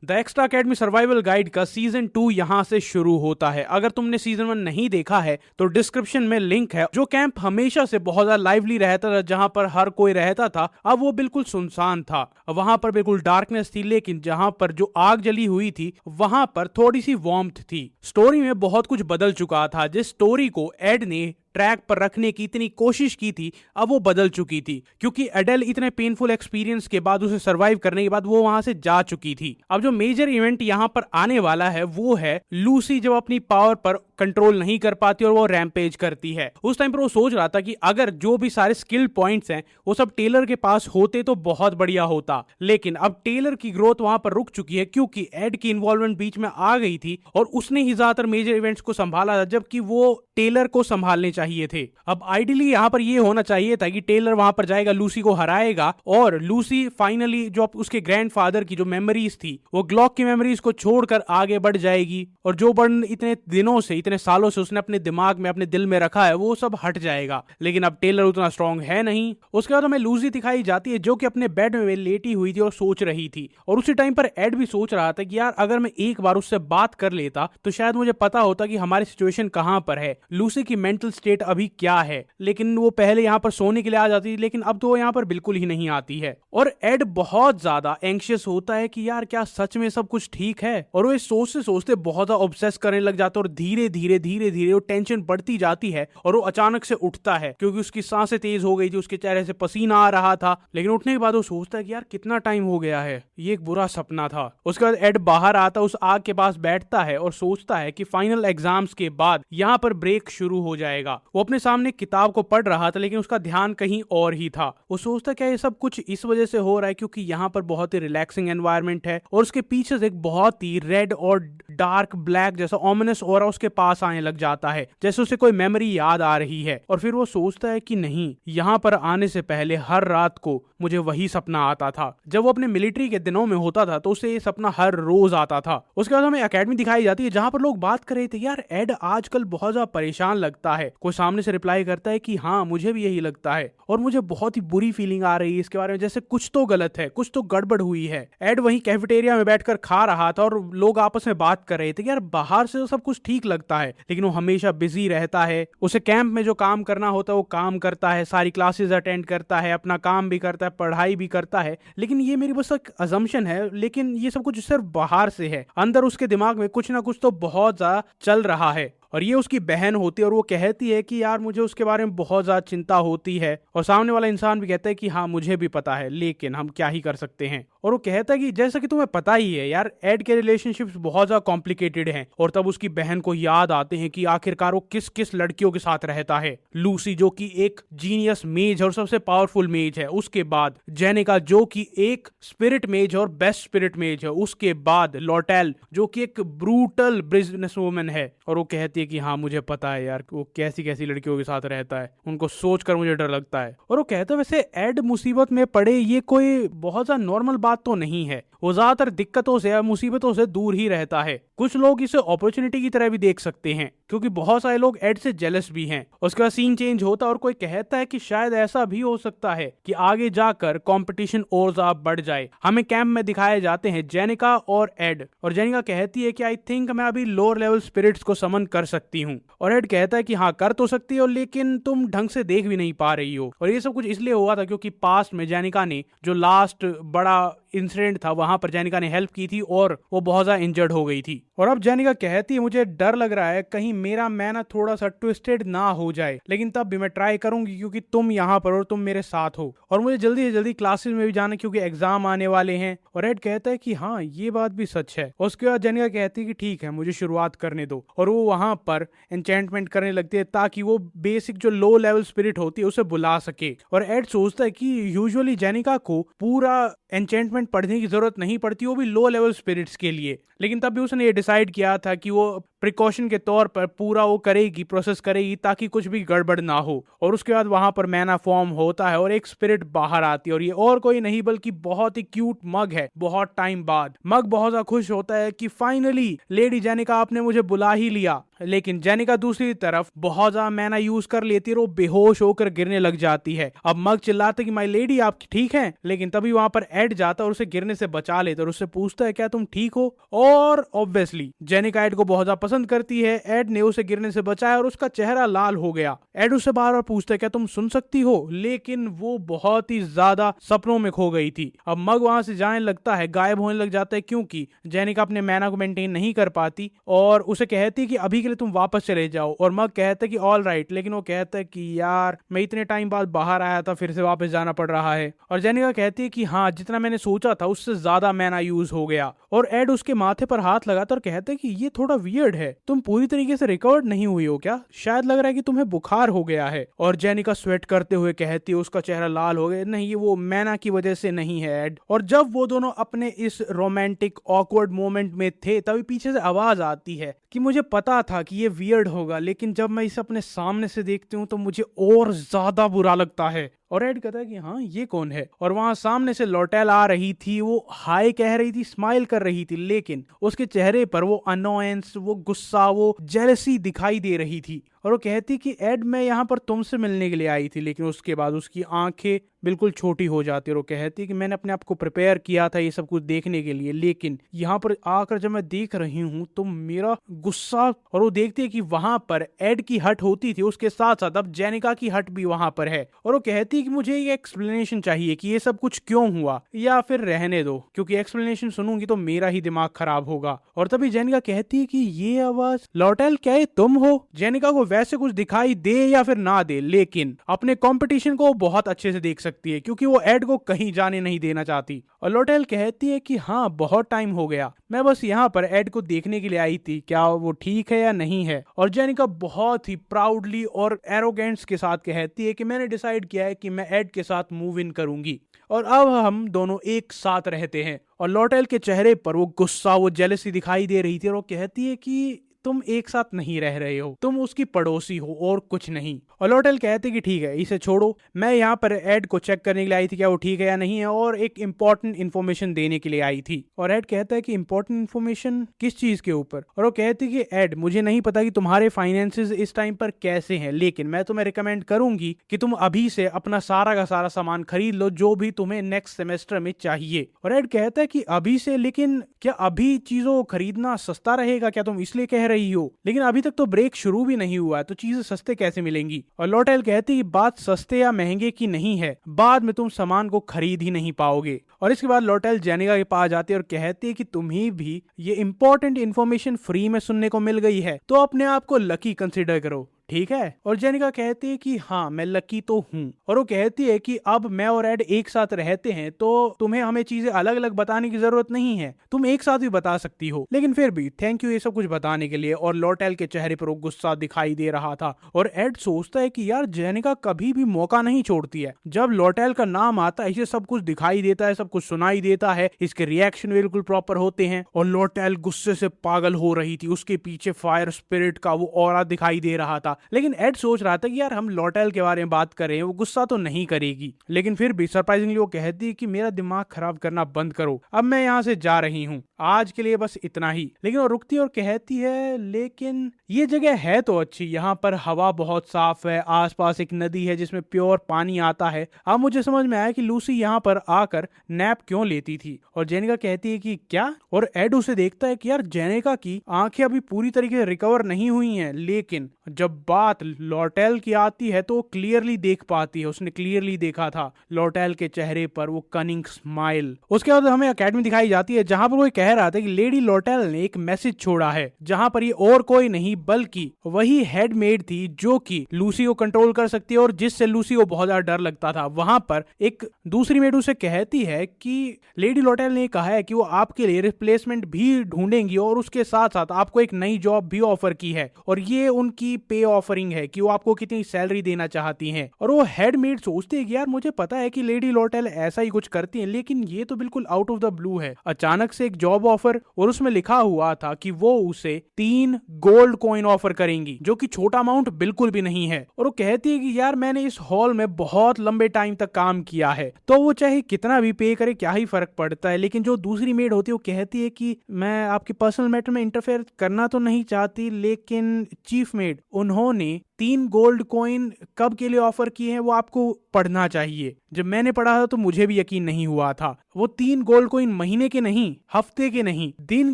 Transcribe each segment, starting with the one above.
The extra academy survival guide का season 2 यहाँ से शुरू होता है। अगर तुमने सीजन 1 नहीं देखा है तो डिस्क्रिप्शन में लिंक है। जो कैंप हमेशा से बहुत ज्यादा लाइवली रहता था, जहां पर हर कोई रहता था, अब वो बिल्कुल सुनसान था। वहां पर बिल्कुल डार्कनेस थी, लेकिन जहां पर जो आग जली हुई थी वहां पर थोड़ी सी वार्मथ थी। स्टोरी में बहुत कुछ बदल चुका था। जिस स्टोरी को एड ने ट्रैक पर रखने की इतनी कोशिश की थी, अब वो बदल चुकी थी, क्योंकि एडेल इतने पेनफुल एक्सपीरियंस के बाद, उसे सरवाइव करने के बाद वो वहां से जा चुकी थी। अब जो मेजर इवेंट यहां पर आने वाला है वो है लूसी जब अपनी पावर पर कंट्रोल नहीं कर पाती और वो रैम्पेज करती है। उस टाइम पर वो सोच रहा था कि अगर जो भी सारे स्किल पॉइंट्स हैं वो सब टेलर के पास होते तो बहुत बढ़िया होता, लेकिन अब टेलर की ग्रोथ वहां पर रुक चुकी है, क्योंकि एड की इन्वॉल्वमेंट बीच में आ गई थी और उसने ही ज्यादातर मेजर इवेंट्स को संभाला था, जबकि वो टेलर को संभालने चाहिए थे। अब आइडियली यहां पर ये होना चाहिए था कि टेलर वहां पर जाएगा, लूसी को हराएगा और लूसी फाइनली जो उसके ग्रैंडफादर की जो मेमोरीज थी, वो ग्लॉक की मेमोरीज को छोड़कर आगे बढ़ जाएगी, और जो बर्डन इतने दिनों से, इतने सालों से उसने अपने दिमाग में, अपने दिल में रखा है, वो सब हट जाएगा। लेकिन अब टेलर उतना स्ट्रांग है नहीं। उसके बाद हमें लूसी दिखाई जाती है जो कि अपने बेड में लेटी हुई थी और सोच रही थी, और उसी टाइम पर एड भी सोच रहा था कि यार अगर मैं एक बार उससे बात कर लेता तो शायद मुझे पता होता कि हमारी सिचुएशन कहां पर है, लूसी की मेंटल स्टेट अभी क्या है। लेकिन वो पहले यहां पर सोने के लिए आ जाती थी, लेकिन अब तो वो यहां पर बिल्कुल ही नहीं आती है। और एड बहुत ज्यादा एंग्शियस होता है कि यार क्या सच में सब कुछ ठीक है, और वो इस सोचते सोचते बहुत ज्यादा ऑब्सेस करने लग जाता है, और धीरे धीरे धीरे धीरे वो टेंशन बढ़ती जाती है, और वो अचानक से उठता है क्योंकि उसकी सांसें तेज हो गई थी, उसके चेहरे से पसीना आ रहा था। लेकिन उठने के बाद वो सोचता है कि यार कितना टाइम हो गया है, ये एक बुरा सपना था। उसके बाद एड बाहर आता, उस आग के पास बैठता है और सोचता है कि फाइनल एग्जाम्स के बाद यहाँ पर ब्रेक शुरू हो जाएगा। वो अपने सामने किताब को पढ़ रहा था, लेकिन उसका ध्यान कहीं और ही था। वो सोचता क्या ये सब कुछ इस वजह से हो रहा है क्योंकि यहाँ पर बहुत ही रिलैक्सिंग एनवायरनमेंट है, और उसके पीछे से एक बहुत ही रेड और डार्क ब्लैक जैसा ऑमिनस ऑरा उसके पास आने लग जाता है, जैसे उसे कोई मेमोरी याद आ रही है। और फिर वो सोचता है कि नहीं, यहाँ पर आने से पहले हर रात को मुझे वही सपना आता था। जब वो अपने मिलिट्री के दिनों में होता था तो उसे ये सपना हर रोज आता था। उसके बाद हमें एकेडमी दिखाई जाती है जहां पर लोग बात कर रहे थे, यार एड आजकल बहुत ज्यादा परेशान लगता है। कोई सामने से रिप्लाई करता है कि हाँ मुझे भी यही लगता है, और मुझे बहुत ही बुरी फीलिंग आ रही है इसके बारे में, जैसे कुछ तो गलत है, कुछ तो गड़बड़ हुई है। एड वहीं कैफेटेरिया में बैठकर खा रहा था और लोग आपस में बात कर रहे थे कि यार बाहर से तो सब कुछ ठीक लगता है, लेकिन वो हमेशा बिजी रहता है। उसे कैंप में जो काम करना होता है वो काम करता है, सारी क्लासेस अटेंड करता है, अपना काम भी करता है, पढ़ाई भी करता है। लेकिन ये मेरी बस एक अजम्पशन है, लेकिन ये सब कुछ सिर्फ बाहर से है, अंदर उसके दिमाग में कुछ ना कुछ तो बहुत ज्यादा चल रहा है। और ये उसकी बहन होती है, और वो कहती है कि यार मुझे उसके बारे में बहुत ज्यादा चिंता होती है। और सामने वाला इंसान भी कहता है कि हाँ मुझे भी पता है, लेकिन हम क्या ही कर सकते हैं। और वो कहता है कि जैसा कि तुम्हें पता ही है यार, एड के रिलेशनशिप्स बहुत ज्यादा कॉम्प्लिकेटेड हैं। और तब उसकी बहन को याद आते हैं कि आखिरकार वो किस किस लड़कियों के साथ रहता है। लूसी जो कि एक जीनियस मेज और सबसे पावरफुल मेज है, उसके बाद जेनिका जो कि एक स्पिरिट मेज और बेस्ट स्पिरिट मेज है, उसके बाद लॉटेल जो कि एक ब्रूटल बिजनेस वुमन है। और वो कहती है कि हाँ मुझे पता है यार वो कैसी कैसी लड़कियों के साथ रहता है, उनको सोचकर मुझे डर लगता है। और वो कहता है वैसे एड मुसीबत में पड़े ये कोई बहुत ज्यादा नॉर्मल बात तो नहीं है, वो ज्यादातर दिक्कतों से या मुसीबतों से दूर ही रहता है। कुछ लोग इसे अपॉर्चुनिटी की तरह भी देख सकते हैं, क्योंकि बहुत सारे लोग एड से जेलस भी हैं। उसके बाद सीन चेंज होता है और कोई कहता है कि शायद ऐसा भी हो सकता है कि आगे जाकर कंपटीशन और ज्यादा बढ़ जाए। हमें कैंप में दिखाए जाते हैं जेनिका और एड, और जेनिका कहती है कि आई थिंक मैं अभी लोअर लेवल स्पिरिट्स को समन कर सकती हूँ। और एड कहता है कि हाँ कर तो सकती हो, लेकिन तुम ढंग से देख भी नहीं पा रही हो। और ये सब कुछ इसलिए हुआ था क्योंकि पास्ट में जेनिका ने जो लास्ट बड़ा इंसिडेंट था वहां पर जेनिका ने हेल्प की थी और वो बहुत ज्यादा इंजर्ड हो गई थी। और अब जेनिका कहती है मुझे डर लग रहा है कहीं मेरा मैं ना थोड़ा सा ट्विस्टेड ना हो जाए, लेकिन तब भी मैं ट्राई करूंगी क्योंकि तुम यहाँ पर और तुम मेरे साथ हो, और मुझे जल्दी से जल्दी क्लासेस में भी जाना क्योंकि एग्जाम आने वाले हैं। और एड कहता है कि हाँ ये बात भी सच है। उसके बाद जेनिका कहती है कि ठीक है मुझे शुरुआत करने दो, और वो वहां पर एन्चेंटमेंट करने लगती है ताकि वो बेसिक जो लो लेवल स्पिरिट होती है उसे बुला सके। और एड सोचता है कि यूजुअली जेनिका को पूरा एन्चेंटमेंट पढ़ने की जरूरत नहीं पड़ती, वो भी लो लेवल स्पिरिट्स के लिए, लेकिन तब भी उसने ये डिसाइड किया था कि वो प्रिकॉशन के तौर पर पूरा वो करेगी, प्रोसेस करेगी ताकि कुछ भी गड़बड़ ना हो। और उसके बाद वहां पर मैना फॉर्म होता है और एक स्पिरिट बाहर आती है और ये और कोई नहीं बल्कि बहुत ही क्यूट मग है। बहुत टाइम बाद मग बहुत ज्यादा खुश होता है कि फाइनली लेडी जेनिका आपने मुझे बुला ही लिया। लेकिन जेनिका दूसरी तरफ बहुत ज्यादा मैना यूज कर लेती है और वो बेहोश होकर गिरने लग जाती है। अब मग चिल्लाता है कि माय लेडी आप ठीक हैं, लेकिन तभी वहां पर एड जाता है और उसे गिरने से बचा लेता है और उससे पूछता है क्या तुम ठीक हो। और ऑब्वियसली जेनिका एड को बहुत ज्यादा पसंद करती है। एड ने उसे गिरने से बचाया और उसका चेहरा लाल हो गया। एड उससे बार बार पूछता है क्या तुम सुन सकती हो, लेकिन वो बहुत ही ज्यादा सपनों में खो गई थी। अब मग वहां से जाने लगता है, गायब होने लग जाता है क्योंकि जेनिका अपने मैना को मेंटेन नहीं कर पाती और उसे कहती है कि अभी के लिए तुम वापस चले जाओ। और मग कहता है कि ऑल राइट, लेकिन वो कहता है कि यार मैं इतने टाइम बाद बाहर आया था, फिर से वापस जाना पड़ रहा है। और जेनिका कहती है कि हाँ जितना मैंने सोचा था उससे ज्यादा मैना यूज हो गया। और एड उसके माथे पर हाथ लगाता और कहता है कि ये थोड़ा वियर्ड है, तुम पूरी तरीके से रिकवर्ड नहीं हुई हो क्या, शायद लग रहा है कि तुम्हें बुखार हो गया है। और जेनिका स्वेट करते हुए कहती है, उसका चेहरा लाल हो गया, नहीं ये वो मैना की वजह से नहीं है एड। और जब वो दोनों अपने इस रोमांटिक ऑकवर्ड मोमेंट में थे तभी पीछे से आवाज आती है कि मुझे पता था कि ये वियर्ड होगा, लेकिन जब मैं इसे अपने सामने से देखती हूँ तो मुझे और ज्यादा बुरा लगता है। और एड कहता है कि हाँ ये कौन है। और वहां सामने से लॉटेल आ रही थी, वो हाय कह रही थी, स्माइल कर रही थी, लेकिन उसके चेहरे पर वो अनोयंस, वो गुस्सा, वो जेलसी दिखाई दे रही थी। और वो कहती कि एड मैं यहाँ पर तुमसे मिलने के लिए आई थी। लेकिन उसके बाद उसकी आंखें बिल्कुल छोटी हो जाती है और वो कहती कि मैंने अपने आप को प्रिपेयर किया था ये सब कुछ देखने के लिए, लेकिन यहाँ पर आकर जब मैं देख रही हूँ तो मेरा गुस्सा। और वो देखती है कि वहां पर एड की हट होती थी, उसके साथ साथ अब जेनिका की हट भी वहां पर है। और वो कहती है कि मुझे ये एक्सप्लेनेशन चाहिए कि ये सब कुछ क्यों हुआ, या फिर रहने दो, क्योंकि एक्सप्लेनेशन सुनूंगी तो मेरा ही दिमाग खराब होगा। और तभी जेनिका कहती है कि ये आवाज लॉटेल क्या ये तुम हो। जेनिका को वैसे कुछ दिखाई दे या फिर ना दे, लेकिन अपने कंपटीशन को बहुत अच्छे से देख सकती है क्योंकि वो एड को कहीं जाने नहीं देना चाहती। और लॉटेल कहती है कि हाँ बहुत टाइम हो गया, मैं बस यहाँ पर एड को देखने के लिए आई थी, क्या वो ठीक है या नहीं है। और जेनिका बहुत ही प्राउडली और एरोगेंस के साथ कहती है कि मैंने डिसाइड किया है कि मैं एड के साथ मूव इन करूंगी और अब हम दोनों एक साथ रहते हैं। और लॉटेल के चेहरे पर वो गुस्सा, वो जेलसी दिखाई दे रही थी और वो कहती है कि तुम एक साथ नहीं रह रहे हो, तुम उसकी पड़ोसी हो और कुछ नहीं। और लॉटेल कहते कि ठीक है इसे छोड़ो, मैं यहाँ पर एड को चेक करने के लिए आई थी क्या वो ठीक है या नहीं है, और एक इंपॉर्टेंट इन्फॉर्मेशन देने के लिए आई थी। और एड कहता है कि इंपॉर्टेंट इन्फॉर्मेशन किस चीज के ऊपर। और वो कहती कि एड मुझे नहीं पता कि तुम्हारे फाइनेंसेस इस टाइम पर कैसे हैं, लेकिन मैं तुम्हें रिकमेंड करूंगी कि तुम अभी से अपना सारा का सारा सामान खरीद लो जो भी तुम्हें नेक्स्ट सेमेस्टर में चाहिए। और एड कहता है कि अभी से, लेकिन क्या अभी चीजों को खरीदना सस्ता रहेगा, क्या तुम इसलिए कह रही हो, लेकिन अभी तक तो ब्रेक शुरू भी नहीं हुआ है तो चीजें सस्ते कैसे मिलेंगी। और लॉटेल कहती है बात सस्ते या महंगे की नहीं है, बाद में तुम सामान को खरीद ही नहीं पाओगे। और इसके बाद लॉटेल जेनिका के पास जाती है और कहती है कि तुम्हें भी ये इंपॉर्टेंट इन्फॉर्मेशन फ्री में सुनने को मिल गई है तो अपने आप को लकी कंसिडर करो, ठीक है। और जेनिका कहती है कि हाँ मैं लकी तो हूँ। और वो कहती है कि अब मैं और एड एक साथ रहते हैं तो तुम्हें हमें चीजें अलग अलग बताने की जरूरत नहीं है, तुम एक साथ भी बता सकती हो, लेकिन फिर भी थैंक यू ये सब कुछ बताने के लिए। और लॉटेल के चेहरे पर वो गुस्सा दिखाई दे रहा था और एड सोचता है कि यार जेनिका कभी भी मौका नहीं छोड़ती है, जब लॉटेल का नाम आता है इसे सब कुछ दिखाई देता है, सब कुछ सुनाई देता है, इसके रिएक्शन बिल्कुल प्रॉपर होते हैं। और लॉटेल गुस्से से पागल हो रही थी, उसके पीछे फायर स्पिरिट का वो ऑरा दिखाई दे रहा था। लेकिन एड सोच रहा था कि यार हम लॉटेल के बारे में बात कर रहे हैं, वो गुस्सा तो नहीं करेगी, लेकिन फिर भी सरप्राइजिंगली वो कहती है कि मेरा दिमाग खराब करना बंद करो, अब मैं यहाँ से जा रही हूँ, आज के लिए बस इतना ही। लेकिन वो रुकती है और कहती है लेकिन ये जगह है तो अच्छी, यहाँ पर हवा बहुत साफ है, आसपास एक नदी है जिसमें प्योर पानी आता है। अब मुझे समझ में आया कि लूसी यहाँ पर आकर नैप क्यों लेती थी। और जेनिका कहती है कि क्या। और एड उसे देखता है कि यार जेनिका की आंखें अभी पूरी तरीके से रिकवर नहीं हुई हैं, लेकिन जब बात लॉटेल की आती है तो क्लियरली देख पाती है, उसने क्लियरली देखा था लॉटेल के चेहरे पर वो कनिंग स्माइल। उसके बाद हमें एकेडमी दिखाई जाती है जहां पर वो कह रहा था कि लेडी लॉटेल ने एक मैसेज छोड़ा है, जहां पर ये और कोई नहीं बल्कि वही हेडमेड थी जो कि लूसी को कंट्रोल कर सकती है और जिससे लूसी को बहुत ज्यादा डर लगता था। वहां पर एक दूसरी मेड उसे कहती है कि लेडी लॉटेल ने कहा है कि वो आपके लिए रिप्लेसमेंट भी ढूंढेंगी और उसके साथ साथ आपको एक नई जॉब भी ऑफर की है, और ये उनकी पे ऑफरिंग है कि वो आपको कितनी सैलरी देना चाहती हैं। और वो हेडमेड सोचती है कि यार मुझे पता है कि लेडी लॉटेल ऐसा ही कुछ करती है, लेकिन ये तो बिल्कुल आउट ऑफ द ब्लू है, अचानक से एक जॉब जॉब ऑफर और उसमें लिखा हुआ था कि वो उसे 3 गोल्ड कॉइन ऑफर करेंगी, जो कि छोटा अमाउंट बिल्कुल भी नहीं है। और वो कहती है कि यार मैंने इस हॉल में बहुत लंबे टाइम तक काम किया है, तो वो चाहे कितना भी पे करे क्या ही फर्क पड़ता है। लेकिन जो दूसरी मेड होती है वो कहती है कि मैं आपके पर्सनल मैटर में इंटरफेयर करना तो नहीं चाहती, लेकिन चीफ मेड उन्होंने 3 गोल्ड कॉइन कब के लिए ऑफर किए हैं वो आपको पढ़ना चाहिए। जब मैंने पढ़ा था तो मुझे भी यकीन नहीं हुआ था। वो 3 गोल्ड कॉइन महीने के नहीं, हफ्ते के नहीं, दिन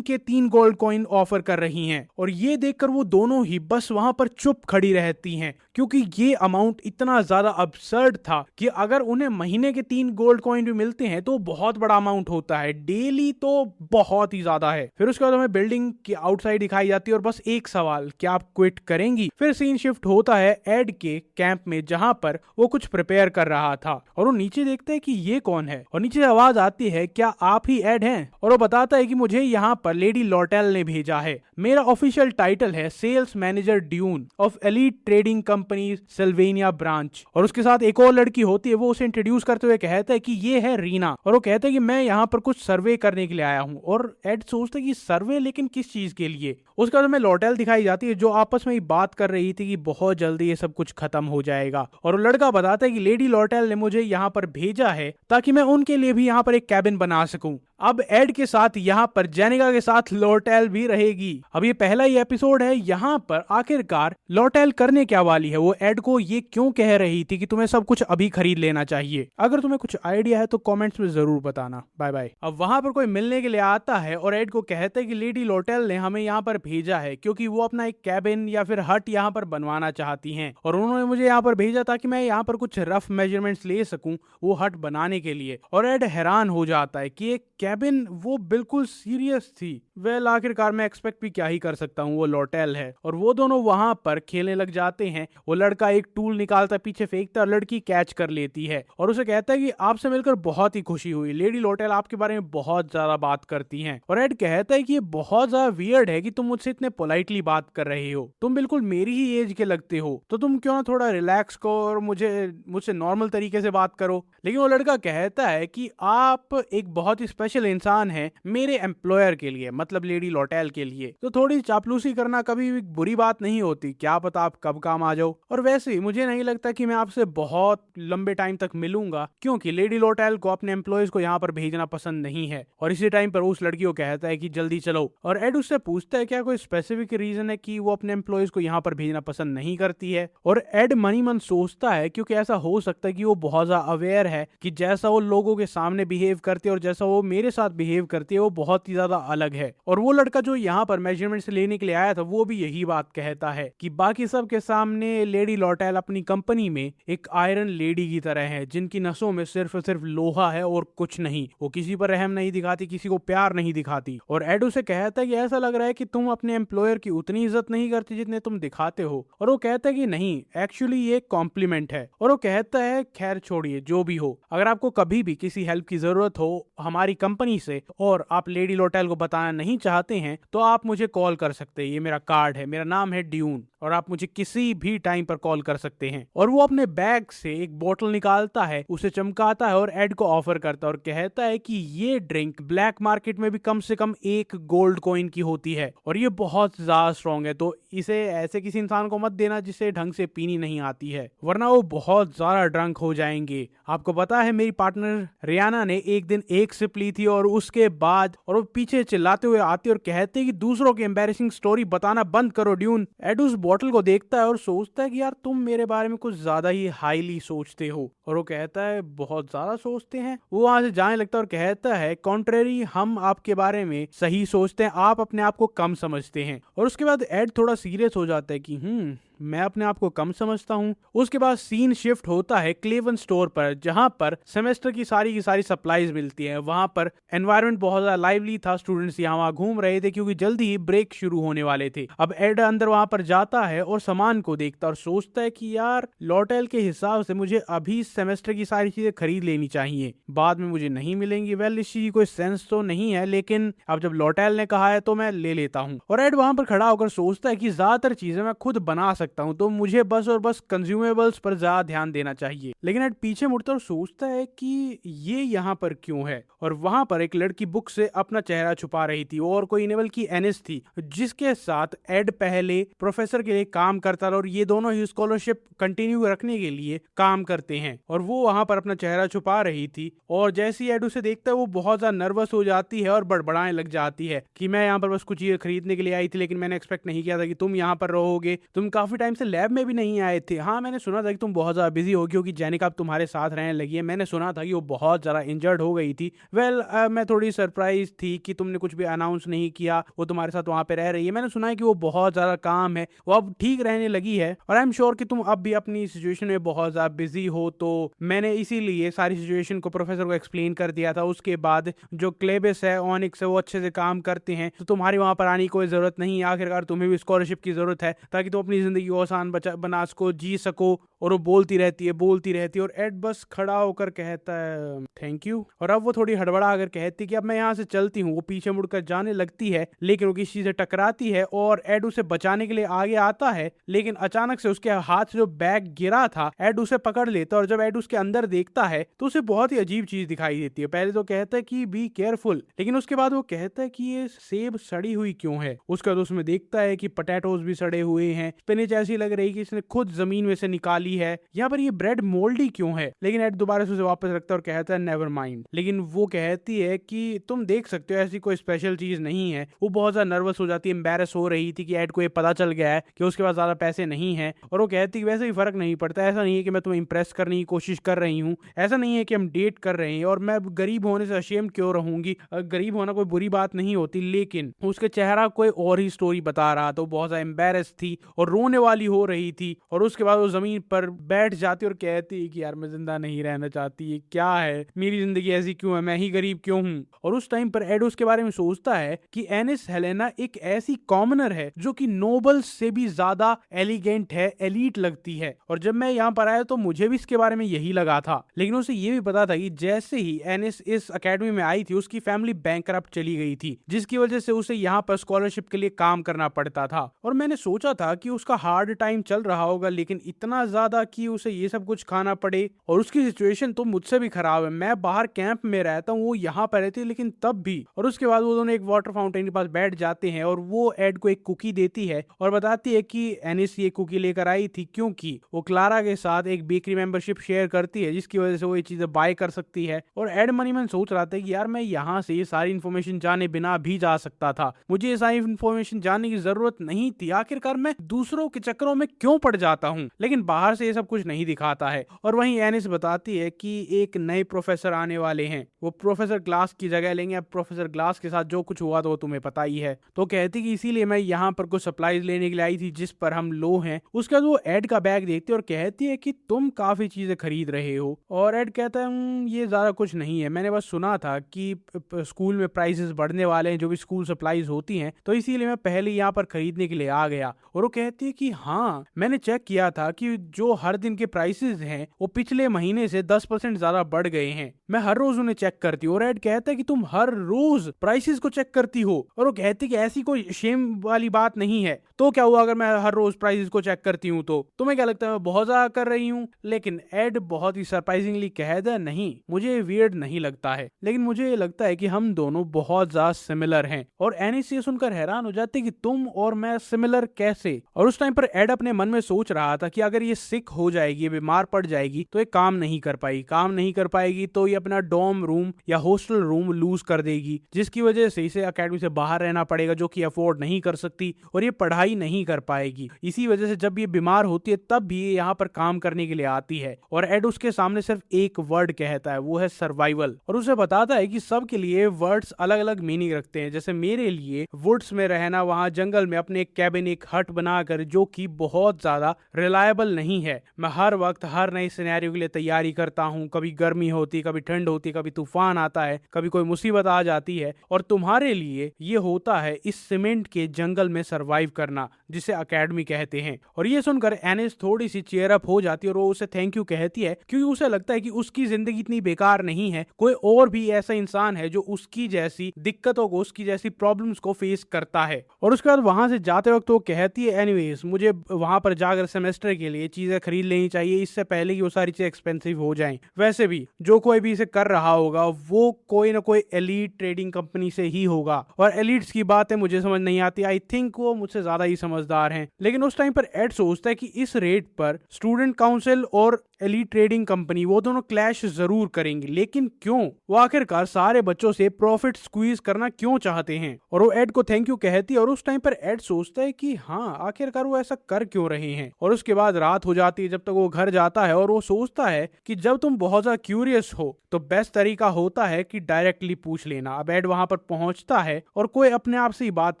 के 3 गोल्ड कॉइन ऑफर कर रही हैं। और ये देखकर वो दोनों ही बस वहां पर चुप खड़ी रहती हैं, क्योंकि ये अमाउंट इतना ज्यादा अब्सर्ड था कि अगर उन्हें महीने के 3 गोल्ड कॉइन भी मिलते हैं तो बहुत बड़ा अमाउंट होता है, डेली तो बहुत ही ज्यादा है। फिर उसके बाद हमें बिल्डिंग की आउटसाइड दिखाई जाती है और बस एक सवाल, क्या आप क्विट करेंगी? फिर सीन शिफ्ट होता है एड के कैंप में, जहां पर वो कुछ प्रिपेयर कर रहा था और वो नीचे देखता है कि ये कौन है, और नीचे आवाज आती है, क्या आप ही एड हैं? और वो बताता है कि मुझे यहाँ पर लेडी लॉटेल ने भेजा है। मेरा ऑफिशियल टाइटल है सेल्स मैनेजर ड्यून of elite trading company Sylvania branch. और उसके साथ एक और लड़की होती है, वो उसे इंट्रोड्यूस करते हुए कहता है कि ये है रीना, और वो कहता है कि मैं यहाँ पर कुछ सर्वे करने के लिए आया हूँ। और एड सोचता है कि सर्वे, लेकिन किस चीज के लिए? उसके बाद हमें लॉटेल दिखाई जाती है जो आपस में ही बात कर रही थी कि बहुत जल्दी ये सब कुछ खत्म हो जाएगा। और वो लड़का बताता है कि लेडी लॉटेल ने मुझे यहाँ पर भेजा है ताकि मैं उनके लिए भी यहाँ पर एक कैबिन बना सकूं। अब एड के साथ यहाँ पर जेनिका के साथ लॉटेल भी रहेगी। अब ये पहला ही एपिसोड है, यहाँ पर आखिरकार लॉटेल करने क्या वाली है, वो एड को ये क्यों कह रही थी कि तुम्हें सब कुछ अभी खरीद लेना चाहिए। अगर तुम्हें कुछ आइडिया है तो कमेंट्स में जरूर बताना। Bye bye. अब वहां पर कोई मिलने के लिए आता है और एड को कहता है कि लेडी लॉटेल ने हमें यहाँ पर भेजा है क्योंकि वो अपना एक कैबिन या फिर हट यहाँ पर बनवाना चाहती हैं, और उन्होंने मुझे यहाँ पर भेजा ताकि मैं यहाँ पर कुछ रफ मेजरमेंट्स ले सकूं वो हट बनाने के लिए। और एड हैरान हो जाता है कि एक कैबिन, वो बिल्कुल सीरियस थी। वेल आखिरकार मैं एक्सपेक्ट भी क्या ही कर सकता हूँ, वो लॉटेल है। और वो दोनों वहां पर खेलने लग जाते हैं। वो लड़का एक टूल निकालता है, पीछे फेंकता है और लड़की कैच कर लेती है और उसे कहता है कि आपसे मिलकर बहुत ही खुशी हुई, लेडी लॉटेल आपके बारे में बहुत ज्यादा बात करती हैं। और एड कहता है कि ये बहुत ज्यादा वियर्ड है कि तुम मुझसे इतने पोलाइटली बात कर रहे हो, तुम बिल्कुल मेरी ही एज के लगते हो, तो तुम क्यों ना थोड़ा रिलैक्स करो और मुझसे नॉर्मल तरीके से बात करो। लेकिन वो लड़का कहता है कि आप एक बहुत ही स्पेशल इंसान हैं मेरे एम्प्लॉयर के लिए, मतलब लेडी लॉटेल के लिए, तो थोड़ी चापलूसी करना कभी भी बुरी बात नहीं होती, क्या पता आप कब काम आ जाओ। और वैसे ही मुझे नहीं लगता कि मैं आपसे बहुत लंबे टाइम तक मिलूंगा, क्योंकि लेडी लॉटेल को अपने एम्प्लॉयज को यहाँ पर भेजना पसंद नहीं है। और इसी टाइम पर उस लड़की को कहता है कि जल्दी चलो। और एड उससे पूछता है क्या कोई स्पेसिफिक रीजन है कि वो अपने एम्प्लॉयज को यहाँ पर भेजना पसंद नहीं करती है। और एड मनी मन सोचता है क्योंकि ऐसा हो सकता है कि वो बहुत ज्यादा अवेयर है कि जैसा वो लोगों के सामने बिहेव करती है और जैसा वो मेरे साथ बिहेव करती है वो बहुत ही ज्यादा अलग है। और वो लड़का जो यहाँ पर मेजरमेंट लेने के लिए आया था वो भी यही बात कहता है कि बाकी सब के सामने लेडी लॉटेल अपनी कंपनी में एक आयरन लेडी की तरह है, जिनकी नसों में सिर्फ लोहा है और कुछ नहीं। वो किसी पर रहम नहीं दिखाती, किसी को प्यार नहीं दिखाती। और एड उसे कहता है कि ऐसा लग रहा है कि तुम अपने एम्प्लॉयर की उतनी इज्जत नहीं करती जितने तुम दिखाते हो। और वो कहता है कि नहीं, एक्चुअली ये कॉम्प्लीमेंट है। और वो कहता है खैर छोड़िए, जो भी हो, अगर आपको कभी भी किसी हेल्प की जरूरत हो हमारी कंपनी से और आप लेडी लॉटेल को बताना नहीं चाहते हैं तो आप मुझे कॉल कर सकते हैं, ये मेरा कार्ड है, मेरा नाम है ड्यून, और आप मुझे किसी भी टाइम पर कॉल कर सकते हैं। और वो अपने बैग से एक बोतल निकालता है, उसे चमकाता है और एड को ऑफर करता है और कहता है कि ये ड्रिंक ब्लैक मार्केट में भी कम से कम 1 गोल्ड कॉइन की होती है और ये बहुत ज्यादा स्ट्रॉन्ग है, तो इसे ऐसे किसी इंसान को मत देना जिसे ढंग से पीनी नहीं आती है, वरना वो बहुत ज्यादा ड्रंक हो जाएंगे। आपको पता है मेरी पार्टनर रियाना ने एक दिन एक सिप ली थी और उसके बाद, और वो पीछे चिल्लाते हुए आती और कहते कि दूसरों की एम्बैरेसिंग स्टोरी बताना बंद करो ड्यून। एड उस बोतल को देखता है और सोचता है कि यार तुम मेरे बारे में कुछ ज्यादा ही हाईली सोचते हो। और वो कहता है बहुत ज्यादा सोचते हैं। वो वहां से जाने लगता है और कहता है कॉन्ट्रेरी, हम आपके बारे में सही सोचते हैं, आप अपने आप को कम समझते हैं। और उसके बाद एड थोड़ा सीरियस हो जाता है कि मैं अपने आप को कम समझता हूँ। उसके बाद सीन शिफ्ट होता है क्लेवन स्टोर पर, जहां पर सेमेस्टर की सारी सप्लाईज मिलती है। वहां पर एनवायरनमेंट बहुत ज्यादा लाइवली था, स्टूडेंट्स यहाँ वहां घूम रहे थे क्योंकि जल्दी ही ब्रेक शुरू होने वाले थे। अब एड अंदर वहां पर जाता है और सामान को देखता और सोचता है कि यार लॉटेल के हिसाब से मुझे अभी सेमेस्टर की सारी चीजें खरीद लेनी चाहिए, बाद में मुझे नहीं मिलेंगी। वेल इस चीज की कोई सेंस तो नहीं है, लेकिन अब जब लॉटेल ने कहा है तो मैं ले लेता हूँ। और एड वहां पर खड़ा होकर सोचता है कि ज्यादातर चीजें मैं खुद बना सकता सकता हूँ, तो मुझे बस और बस कंज्यूमेबल्स पर ज्यादा ध्यान देना चाहिए। लेकिन एड पीछे मुड़ता और सोचता है कि ये यहाँ पर क्यों है, और वहां पर एक लड़की बुक से अपना चेहरा छुपा रही थी और कोई नहीं बल्कि एनिस थी, जिसके साथ एड पहले प्रोफेसर के लिए काम करता था और ये दोनों ही स्कॉलरशिप कंटिन्यू रखने के लिए काम करते हैं। और वो वहां पर अपना चेहरा छुपा रही थी, और जैसे ही एड उसे देखता है वो बहुत ज्यादा नर्वस हो जाती है और बड़बड़ाने लग जाती है कि मैं यहाँ पर बस कुछ चीजें खरीदने के लिए आई थी, लेकिन मैंने एक्सपेक्ट नहीं किया था कि तुम यहाँ पर रहोगे, तुम काफी टाइम से लैब में भी नहीं आए थे। हाँ, मैंने सुना था कि तुम बहुत ज्यादा बिजी हो क्योंकि जेनिका अब तुम्हारे साथ रहने लगी है, मैंने सुना था कि वो बहुत ज्यादा इंजर्ड हो गई थी। वेल, मैं थोड़ी सरप्राइज थी कि तुमने कुछ भी अनाउंस नहीं किया, वो तुम्हारे साथ वहां पे रह रही है। मैंने सुना है कि वो बहुत ज्यादा काम है, वो अब ठीक रहने लगी है, और आई एम श्योर कि तुम अब भी अपनी सिचुएशन में बहुत ज्यादा बिजी हो, तो मैंने इसीलिए सारी सिचुएशन को प्रोफेसर को एक्सप्लेन कर दिया था। उसके बाद जो क्लेबिस है, ऑनिक्स है, वो अच्छे से काम करते हैं, तो तुम्हारी वहां पर आने की कोई जरूरत नहीं है। आखिरकार तुम्हें भी स्कॉलरशिप की जरूरत है ताकि तुम अपनी जिंदगी को आसान बना सको, जी सको। और वो बोलती रहती है और एड बस खड़ा होकर कहता है थैंक यू। और अब वो थोड़ी हड़बड़ा कर कहती कि अब मैं यहाँ से चलती हूँ। वो पीछे मुड़कर जाने लगती है, लेकिन वो किसी चीज से टकराती है और एड उसे बचाने के लिए आगे आता है, लेकिन अचानक से उसके हाथ से जो बैग गिरा था, एड उसे पकड़ लेता है। और जब एड उसके अंदर देखता है तो उसे बहुत ही अजीब चीज दिखाई देती है। पहले तो कहता है कि बी केयरफुल, लेकिन उसके बाद वो कहता है कि ये सेब सड़ी हुई क्यों है। उसके बाद उसमें देखता है कि पोटैटोज भी सड़े हुए हैं, स्पिनच ऐसी लग रही कि इसने खुद जमीन में से निकाली है। यहाँ पर ये ब्रेड मोल्डी क्यों है, लेकिन एड दोबारा से उसे वापस रखता है और कहता है नेवर माइंड। लेकिन वो कहती है कि तुम देख सकते हो ऐसी कोई स्पेशल चीज नहीं है। वो बहुत ज्यादा नर्वस हो जाती है, एम्बैरस हो रही थी कि एड को ये पता चल गया है कि उसके पास ज्यादा पैसे नहीं है। और वो कहती है वैसे भी फर्क नहीं पड़ता, ऐसा नहीं है कि मैं तुम्हें इंप्रेस करने की कोशिश कर रही हूँ, ऐसा नहीं है कि हम डेट कर रहे हैं, और मैं गरीब होने से अशेम क्यों रहूंगी। गरीब होना कोई बुरी बात नहीं होती। लेकिन उसके चेहरा कोई और ही स्टोरी बता रहा था। वो बहुत ज्यादा एम्बैरस थी और रोने वाली हो रही थी, और उसके बाद वो जमीन पर बैठ जाती और कहती कि यार मैं जिंदा नहीं रहना चाहती, ये क्या है, मेरी जिंदगी ऐसी क्यों है, मैं ही गरीब क्यों हूँ। और उस टाइम पर एड उसके बारे में सोचता है कि एनिस हेलेना एक ऐसी कॉमनर है जो कि नोबल से भी ज्यादा एलिगेंट है, एलीट लगती है। और जब मैं यहाँ पर आया तो मुझे भी इसके बारे में यही लगा था, लेकिन उसे ये भी पता था कि जैसे ही एनिस इस एकेडमी में आई थी उसकी फैमिली बैंकरप्ट चली गई थी, जिसकी वजह से उसे यहाँ पर स्कॉलरशिप के लिए काम करना पड़ता था। और मैंने सोचा था कि उसका हार्ड टाइम चल रहा होगा, लेकिन इतना ज्यादा कि उसे ये सब कुछ खाना पड़े। और उसकी सिचुएशन तो मुझसे भी खराब है, मैं बाहर कैंप में रहता हूँ, वो यहाँ पर रहती है, लेकिन तब भी। और उसके बाद वो दोनों एक वाटर फाउंटेन के पास बैठ जाते हैं और वो एड को एक कुकी देती है और बताती है कि एनिस ये कुकी लेकर आई थी क्योंकि वो क्लारा के साथ एक बेकरी मेंबरशिप शेयर करती है, जिसकी वजह से वो ये चीजें बाय कर सकती है। और एड मनी मैन सोच रहा था कि यार मैं यहाँ से ये सारी इन्फॉर्मेशन जाने बिना भी जा सकता था, मुझे ये सारी इन्फॉर्मेशन जानने की जरूरत नहीं थी, आखिरकार मैं दूसरों के चक्करों में क्यों पड़ जाता हूँ। लेकिन बाहर से ये सब कुछ नहीं दिखाता है। और वहीं एनिस बताती है कि एक नए प्रोफेसर आने वाले हैं, वो प्रोफेसर ग्लास की जगह लेंगे। अब प्रोफेसर ग्लास के साथ जो कुछ हुआ तो वो तुम्हें पता ही है। तो कहती कि इसीलिए मैं यहाँ पर कुछ सप्लाईज लेने के लिए आई थी जिस पर हम लो हैं। उसके बाद वो एड का बैग देखती है और कहती है कि तुम काफी चीजें खरीद रहे हो। और एड कहता है ये ज्यादा कुछ नहीं है, मैंने बस सुना था कि स्कूल में प्राइसेस बढ़ने वाले हैं, जो भी स्कूल सप्लाईज होती हैं, तो इसीलिए मैं पहले यहाँ पर खरीदने के लिए आ गया। और वो कहती है कि हाँ, मैंने चेक किया था कि जो हर दिन के प्राइसेस हैं वो पिछले महीने से 10% ज्यादा बढ़ गए हैं, मैं हर रोज उन्हें चेक करती हूँ। और एड कहता है कि तुम हर रोज प्राइसेस को चेक करती हो। और वो कहती है कि ऐसी कोई शेम वाली बात नहीं है, तो क्या हुआ अगर मैं हर रोज प्राइसेस को चेक करती हूँ, तो तुम्हें क्या लगता है मैं बहुत ज्यादा कर रही हूँ। लेकिन एड बहुत ही सरप्राइजिंगली कहता है नहीं, मुझे वियर्ड नहीं लगता है, लेकिन मुझे ये लगता है कि हम दोनों बहुत ज्यादा सिमिलर हैं। और एनिस ये सुनकर हैरान हो जाती है कि तुम और मैं सिमिलर कैसे। और उस टाइम पर एड अपने मन में सोच रहा था कि अगर ये सिक हो जाएगी, बीमार पड़ जाएगी, तो ये काम नहीं कर पाएगी तो ये अपना डॉर्म रूम या हॉस्टल रूम लूज कर देगी, जिसकी वजह से इसे एकेडमी से बाहर रहना पड़ेगा, जो कि अफोर्ड नहीं कर सकती, और ये पढ़ाई नहीं कर पाएगी। इसी वजह से जब ये बीमार होती है तब भी ये यहाँ पर काम करने के लिए आती है। और एड उसके सामने सिर्फ एक वर्ड कहता है, वो है सर्वाइवल। और उसे बताता है कि सबके लिए वर्ड्स अलग अलग मीनिंग रखते हैं। जैसे मेरे लिए वुड्स में रहना, वहां जंगल में अपने एक कैबिन, एक हट बनाकर, जो कि बहुत ज्यादा रिलायबल नहीं नहीं है। मैं हर वक्त हर नए सिनेरियो के लिए तैयारी करता हूँ। कभी गर्मी होती, कभी ठंड होती, कभी तूफान आता है, कभी कोई मुसीबत आ जाती है, और तुम्हारे लिए ये होता है इस सीमेंट के जंगल में सरवाइव करना, जिसे अकेडमी कहते हैं। और ये सुनकर एनिस थोड़ी सी चेयर अप हो जाती है और वो उसे थैंक यू कहती है, क्योंकि उसे लगता है कि उसकी जिंदगी इतनी बेकार नहीं है। कोई और भी ऐसा इंसान है जो उसकी जैसी दिक्कतों को, उसकी जैसी प्रॉब्लम्स को फेस करता है। और उसके बाद वहां से जाते वक्त वो कहती है, एनीवेज मुझे वहां पर जाकर सेमेस्टर के लिए चीजें खरीद लेनी चाहिए, इससे पहले कि वो सारी चीजें एक्सपेंसिव हो जाएं। वैसे भी जो कोई भी इसे कर रहा होगा वो कोई ना कोई एलीट ट्रेडिंग कंपनी से ही होगा, और एलीट्स की बातें मुझे समझ नहीं आती। आई थिंक वो मुझसे ज्यादा ही समझदार हैं। लेकिन उस टाइम पर एड सोचता है कि इस रेट पर स्टूडेंट काउंसिल और एलीट ट्रेडिंग कंपनी वो दोनों क्लैश जरूर करेंगे, लेकिन क्यों? वो आखिरकार सारे बच्चों से प्रॉफिट स्क्वीज करना क्यों चाहते हैं? और वो एड को थैंक यू कहती है, और उस टाइम पर एड सोचता है कि हाँ, आखिरकार वो ऐसा कर क्यों रहे हैं। और उसके बाद रात हो जाती है जब तक वो घर जाता है, और वो सोचता है कि जब तुम बहुत ज्यादा क्यूरियस हो तो बेस्ट तरीका होता है कि डायरेक्टली पूछ लेना। अब एड वहां पर पहुंचता है और कोई अपने आप से ही बात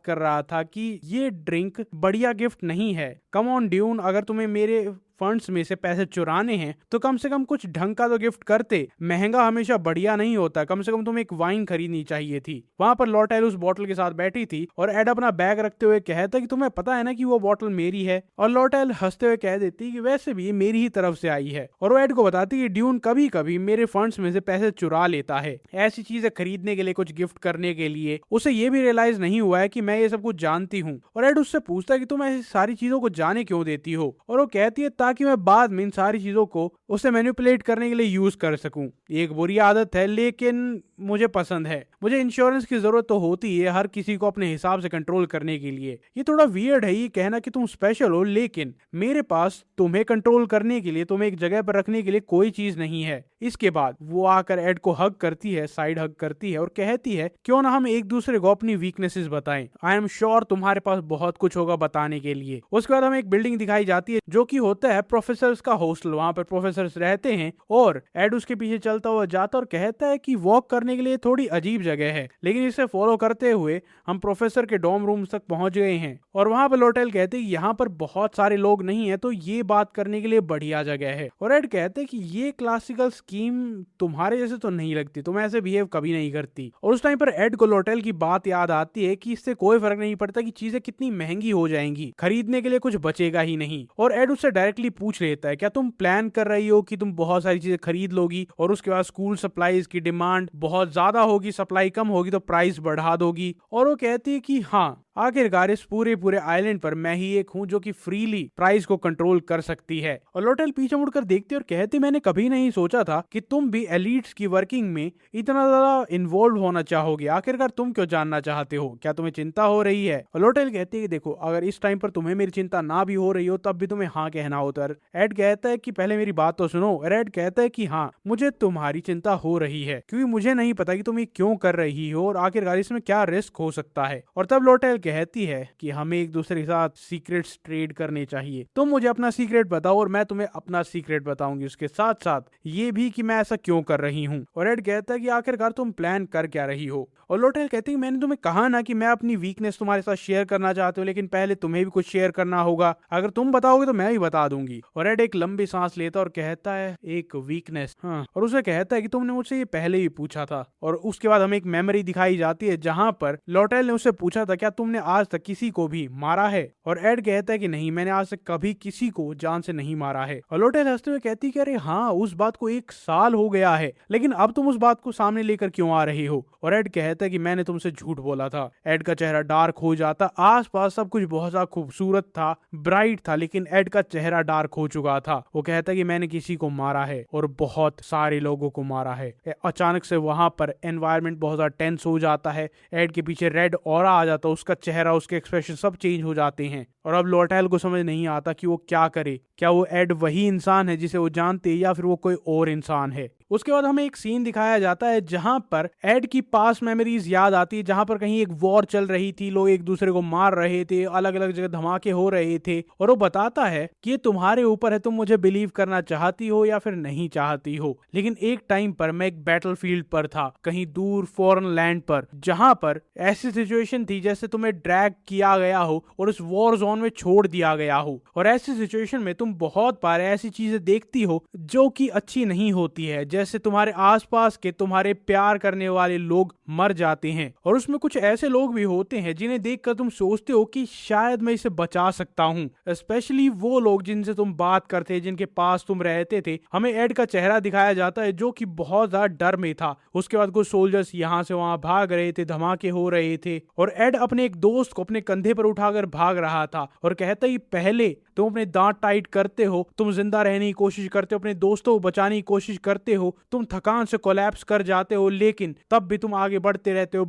कर रहा था कि ये ड्रिंक बढ़िया गिफ्ट नहीं है। कम ऑन ड्यून, अगर तुम्हें मेरे फंड्स में से पैसे चुराने हैं तो कम से कम कुछ ढंग का तो गिफ्ट करते। महंगा हमेशा बढ़िया नहीं होता, कम से कम तुम्हें एक वाइन खरीदनी चाहिए थी। वहां पर लॉटेल उस बोतल के साथ बैठी थी और एड अपना बैग रखते हुए कहता कि तुम्हें पता है ना कि वो बोतल मेरी है। और लॉटेल हंसते हुए कह देती कि वैसे भी ये मेरी ही तरफ से आई है। और वो एड को बताती कि ड्यून कभी कभी मेरे फंड्स में से पैसे चुरा लेता है, ऐसी चीजें खरीदने के लिए, कुछ गिफ्ट करने के लिए। उसे ये भी रियलाइज नहीं हुआ है कि मैं ये सब कुछ जानती हूँ। और एड उससे पूछता है कि तुम ऐसी सारी चीजों को जाने क्यों देती हो? और वो कहती है ताकि मैं बाद में इन सारी चीजों को उसे मैनिपुलेट करने के लिए यूज कर सकूं। ये एक बुरी आदत है लेकिन मुझे पसंद है। मुझे इंश्योरेंस की जरूरत तो होती है हर किसी को अपने हिसाब से कंट्रोल करने के लिए। ये थोड़ा वियर्ड है ये कहना कि तुम स्पेशल हो, लेकिन मेरे पास तुम्हें कंट्रोल करने के लिए, तुम्हें एक जगह पर रखने के लिए कोई चीज नहीं है। इसके बाद वो आकर एड को हग करती है, साइड हग करती है और कहती है क्यों ना हम एक दूसरे को अपनी वीकनेसेस बताएं। आई एम श्योर तुम्हारे पास बहुत कुछ होगा बताने के लिए। उसके बाद हमें एक बिल्डिंग दिखाई जाती है जो कि होता है प्रोफेसर का हॉस्टल। वहां पर प्रोफेसर रहते हैं और एड उसके पीछे चलता हुआ जाता और कहता है कि वॉक करने के लिए थोड़ी अजीब जगह है, लेकिन इसे फॉलो करते हुए हम प्रोफेसर के डॉर्म रूम्स तक पहुंच गए हैं। और वहां पर लॉटेल कहते हैं यहाँ पर बहुत सारे लोग नहीं है, तो ये बात करने के लिए बढ़िया जगह है। और एड कहते हैं कि ये क्लासिकल स्कीम तुम्हारे जैसे तो नहीं लगती, तुम ऐसे बिहेव कभी नहीं करती। और उस टाइम पर एड को लॉटेल की बात याद आती है कि इससे कोई फर्क नहीं पड़ता कि चीजें कितनी महंगी हो जाएंगी, खरीदने के लिए कुछ बचेगा ही नहीं। और एड उससे डायरेक्टली पूछ लेता है क्या तुम प्लान कर रही हो कि तुम बहुत सारी चीजें खरीद लोगी और उसके बाद स्कूल सप्लाईज की डिमांड बहुत ज्यादा होगी, सप्लाई कम होगी तो प्राइस बढ़ा दोगी? और वो कहती है कि हाँ, आखिरकार इस पूरे आइलैंड पर मैं ही एक हूँ जो कि फ्रीली प्राइस को कंट्रोल कर सकती है। और लॉटेल पीछे मुड़कर देखती और कहती मैंने कभी नहीं सोचा था कि तुम भी एलीट्स की वर्किंग में इतना ज्यादा इन्वॉल्व होना चाहोगे। आखिरकार तुम क्यों जानना चाहते हो? क्या तुम्हें चिंता हो रही है? और लॉटेल कहती है कि देखो, अगर इस टाइम पर तुम्हें मेरी चिंता ना भी हो रही हो तब भी तुम्हें हाँ कहना होता है। एड कहता है कि पहले मेरी बात तो सुनो। एड कहता है कि हाँ, मुझे तुम्हारी चिंता हो रही है क्योंकि मुझे नहीं पता कि तुम ये क्यों कर रही हो और आखिरकार इसमें क्या रिस्क हो सकता है। और तब लॉटेल कहती है कि हमें एक दूसरे के साथ सीक्रेट्स ट्रेड करने चाहिए। तुम मुझे अपना सीक्रेट बताओ और मैं तुम्हें अपना सीक्रेट बताऊंगी, उसके साथ साथ ये भी कि मैं ऐसा क्यों कर रही हूँ। और एड कहता है कि आखिरकार तुम प्लान कर क्या रही हो? और लॉटेल कहती है मैंने तुम्हें कहा ना कि मैं अपनी वीकनेस तुम्हारे साथ शेयर करना चाहती हूँ, लेकिन पहले तुम्हें भी कुछ शेयर करना होगा। अगर तुम बताओगे तो मैं भी बता दूंगी। और एड एक लंबी सांस लेता और कहता है एक वीकनेस? हाँ। और उसे कहता है कि तुमने मुझसे ये पहले ही पूछा था। और उसके बाद हमें एक मेमोरी दिखाई जाती है जहां पर लॉटेल ने उससे पूछा था क्या तुमने आज तक किसी को भी मारा है? और एड कहता है कि नहीं, मैंने आज तक कभी किसी को जान से नहीं मारा है। और लॉटेल हंसते हुए कहती कि अरे हाँ, उस बात को 1 साल हो गया है, लेकिन अब तुम उस बात को सामने लेकर क्यों आ रही हो? और एड कहता है कि मैंने तुमसे झूठ बोला था। एड का चेहरा डार्क हो जाता। आसपास सब कुछ बहुत ज्यादा खूबसूरत था, ब्राइट था, लेकिन एड का चेहरा डार्क हो चुका था। वो कहता है कि मैंने किसी को मारा है और बहुत सारे लोगों को मारा है। अचानक से वहां पर एनवायरनमेंट बहुत ज्यादा टेंस हो जाता है। एड के पीछे रेड ऑरा आ जाता है, उसका चेहरा, उसके एक्सप्रेशन सब चेंज हो जाते हैं। और अब लॉटेल को समझ नहीं आता कि वो क्या करे। क्या वो एड वही इंसान है जिसे वो जानते हैं या फिर वो कोई और इंसान है? उसके बाद हमें एक सीन दिखाया जाता है जहां पर एड की पास्ट मेमोरीज याद आती है, जहां पर कहीं एक वॉर चल रही थी, लोग एक दूसरे को मार रहे थे, अलग अलग जगह धमाके हो रहे थे, और वो बताता है कि ये तुम्हारे ऊपर है, तुम मुझे बिलीव करना चाहती हो या फिर नहीं चाहती हो। लेकिन एक टाइम पर मैं एक बैटलफील्ड पर था, कहीं दूर फॉरेन लैंड पर, जहां पर ऐसी सिचुएशन थी जैसे तुम्हें ड्रैग किया गया हो और उस वॉर जोन में छोड़ दिया गया हो। और ऐसी सिचुएशन में तुम बहुत बार ऐसी चीजें देखती हो जो कि अच्छी नहीं होती है, जैसे तुम्हारे आसपास के तुम्हारे प्यार करने वाले लोग मर जाते हैं, और उसमें कुछ ऐसे लोग भी होते हैं जिन्हें देखकर तुम सोचते हो कि शायद मैं इसे बचा सकता हूं। स्पेशली वो लोग जिनसे तुम बात करते, जिनके पास तुम रहते थे। हमें एड का चेहरा दिखाया जाता है जो कि बहुत ज्यादा डर में था। उसके बाद कुछ सोल्जर्स यहाँ से वहां भाग रहे थे, धमाके हो रहे थे, और एड अपने एक दोस्त को अपने कंधे पर उठाकर भाग रहा था और कहता ही, पहले तुम अपने दांत टाइट करते हो, तुम जिंदा रहने की कोशिश करते हो, अपने दोस्तों को बचाने की कोशिश करते हो, तुम थकान से कोलैप्स कर जाते हो, लेकिन तब भी तुम आगे बढ़ते रहते हो,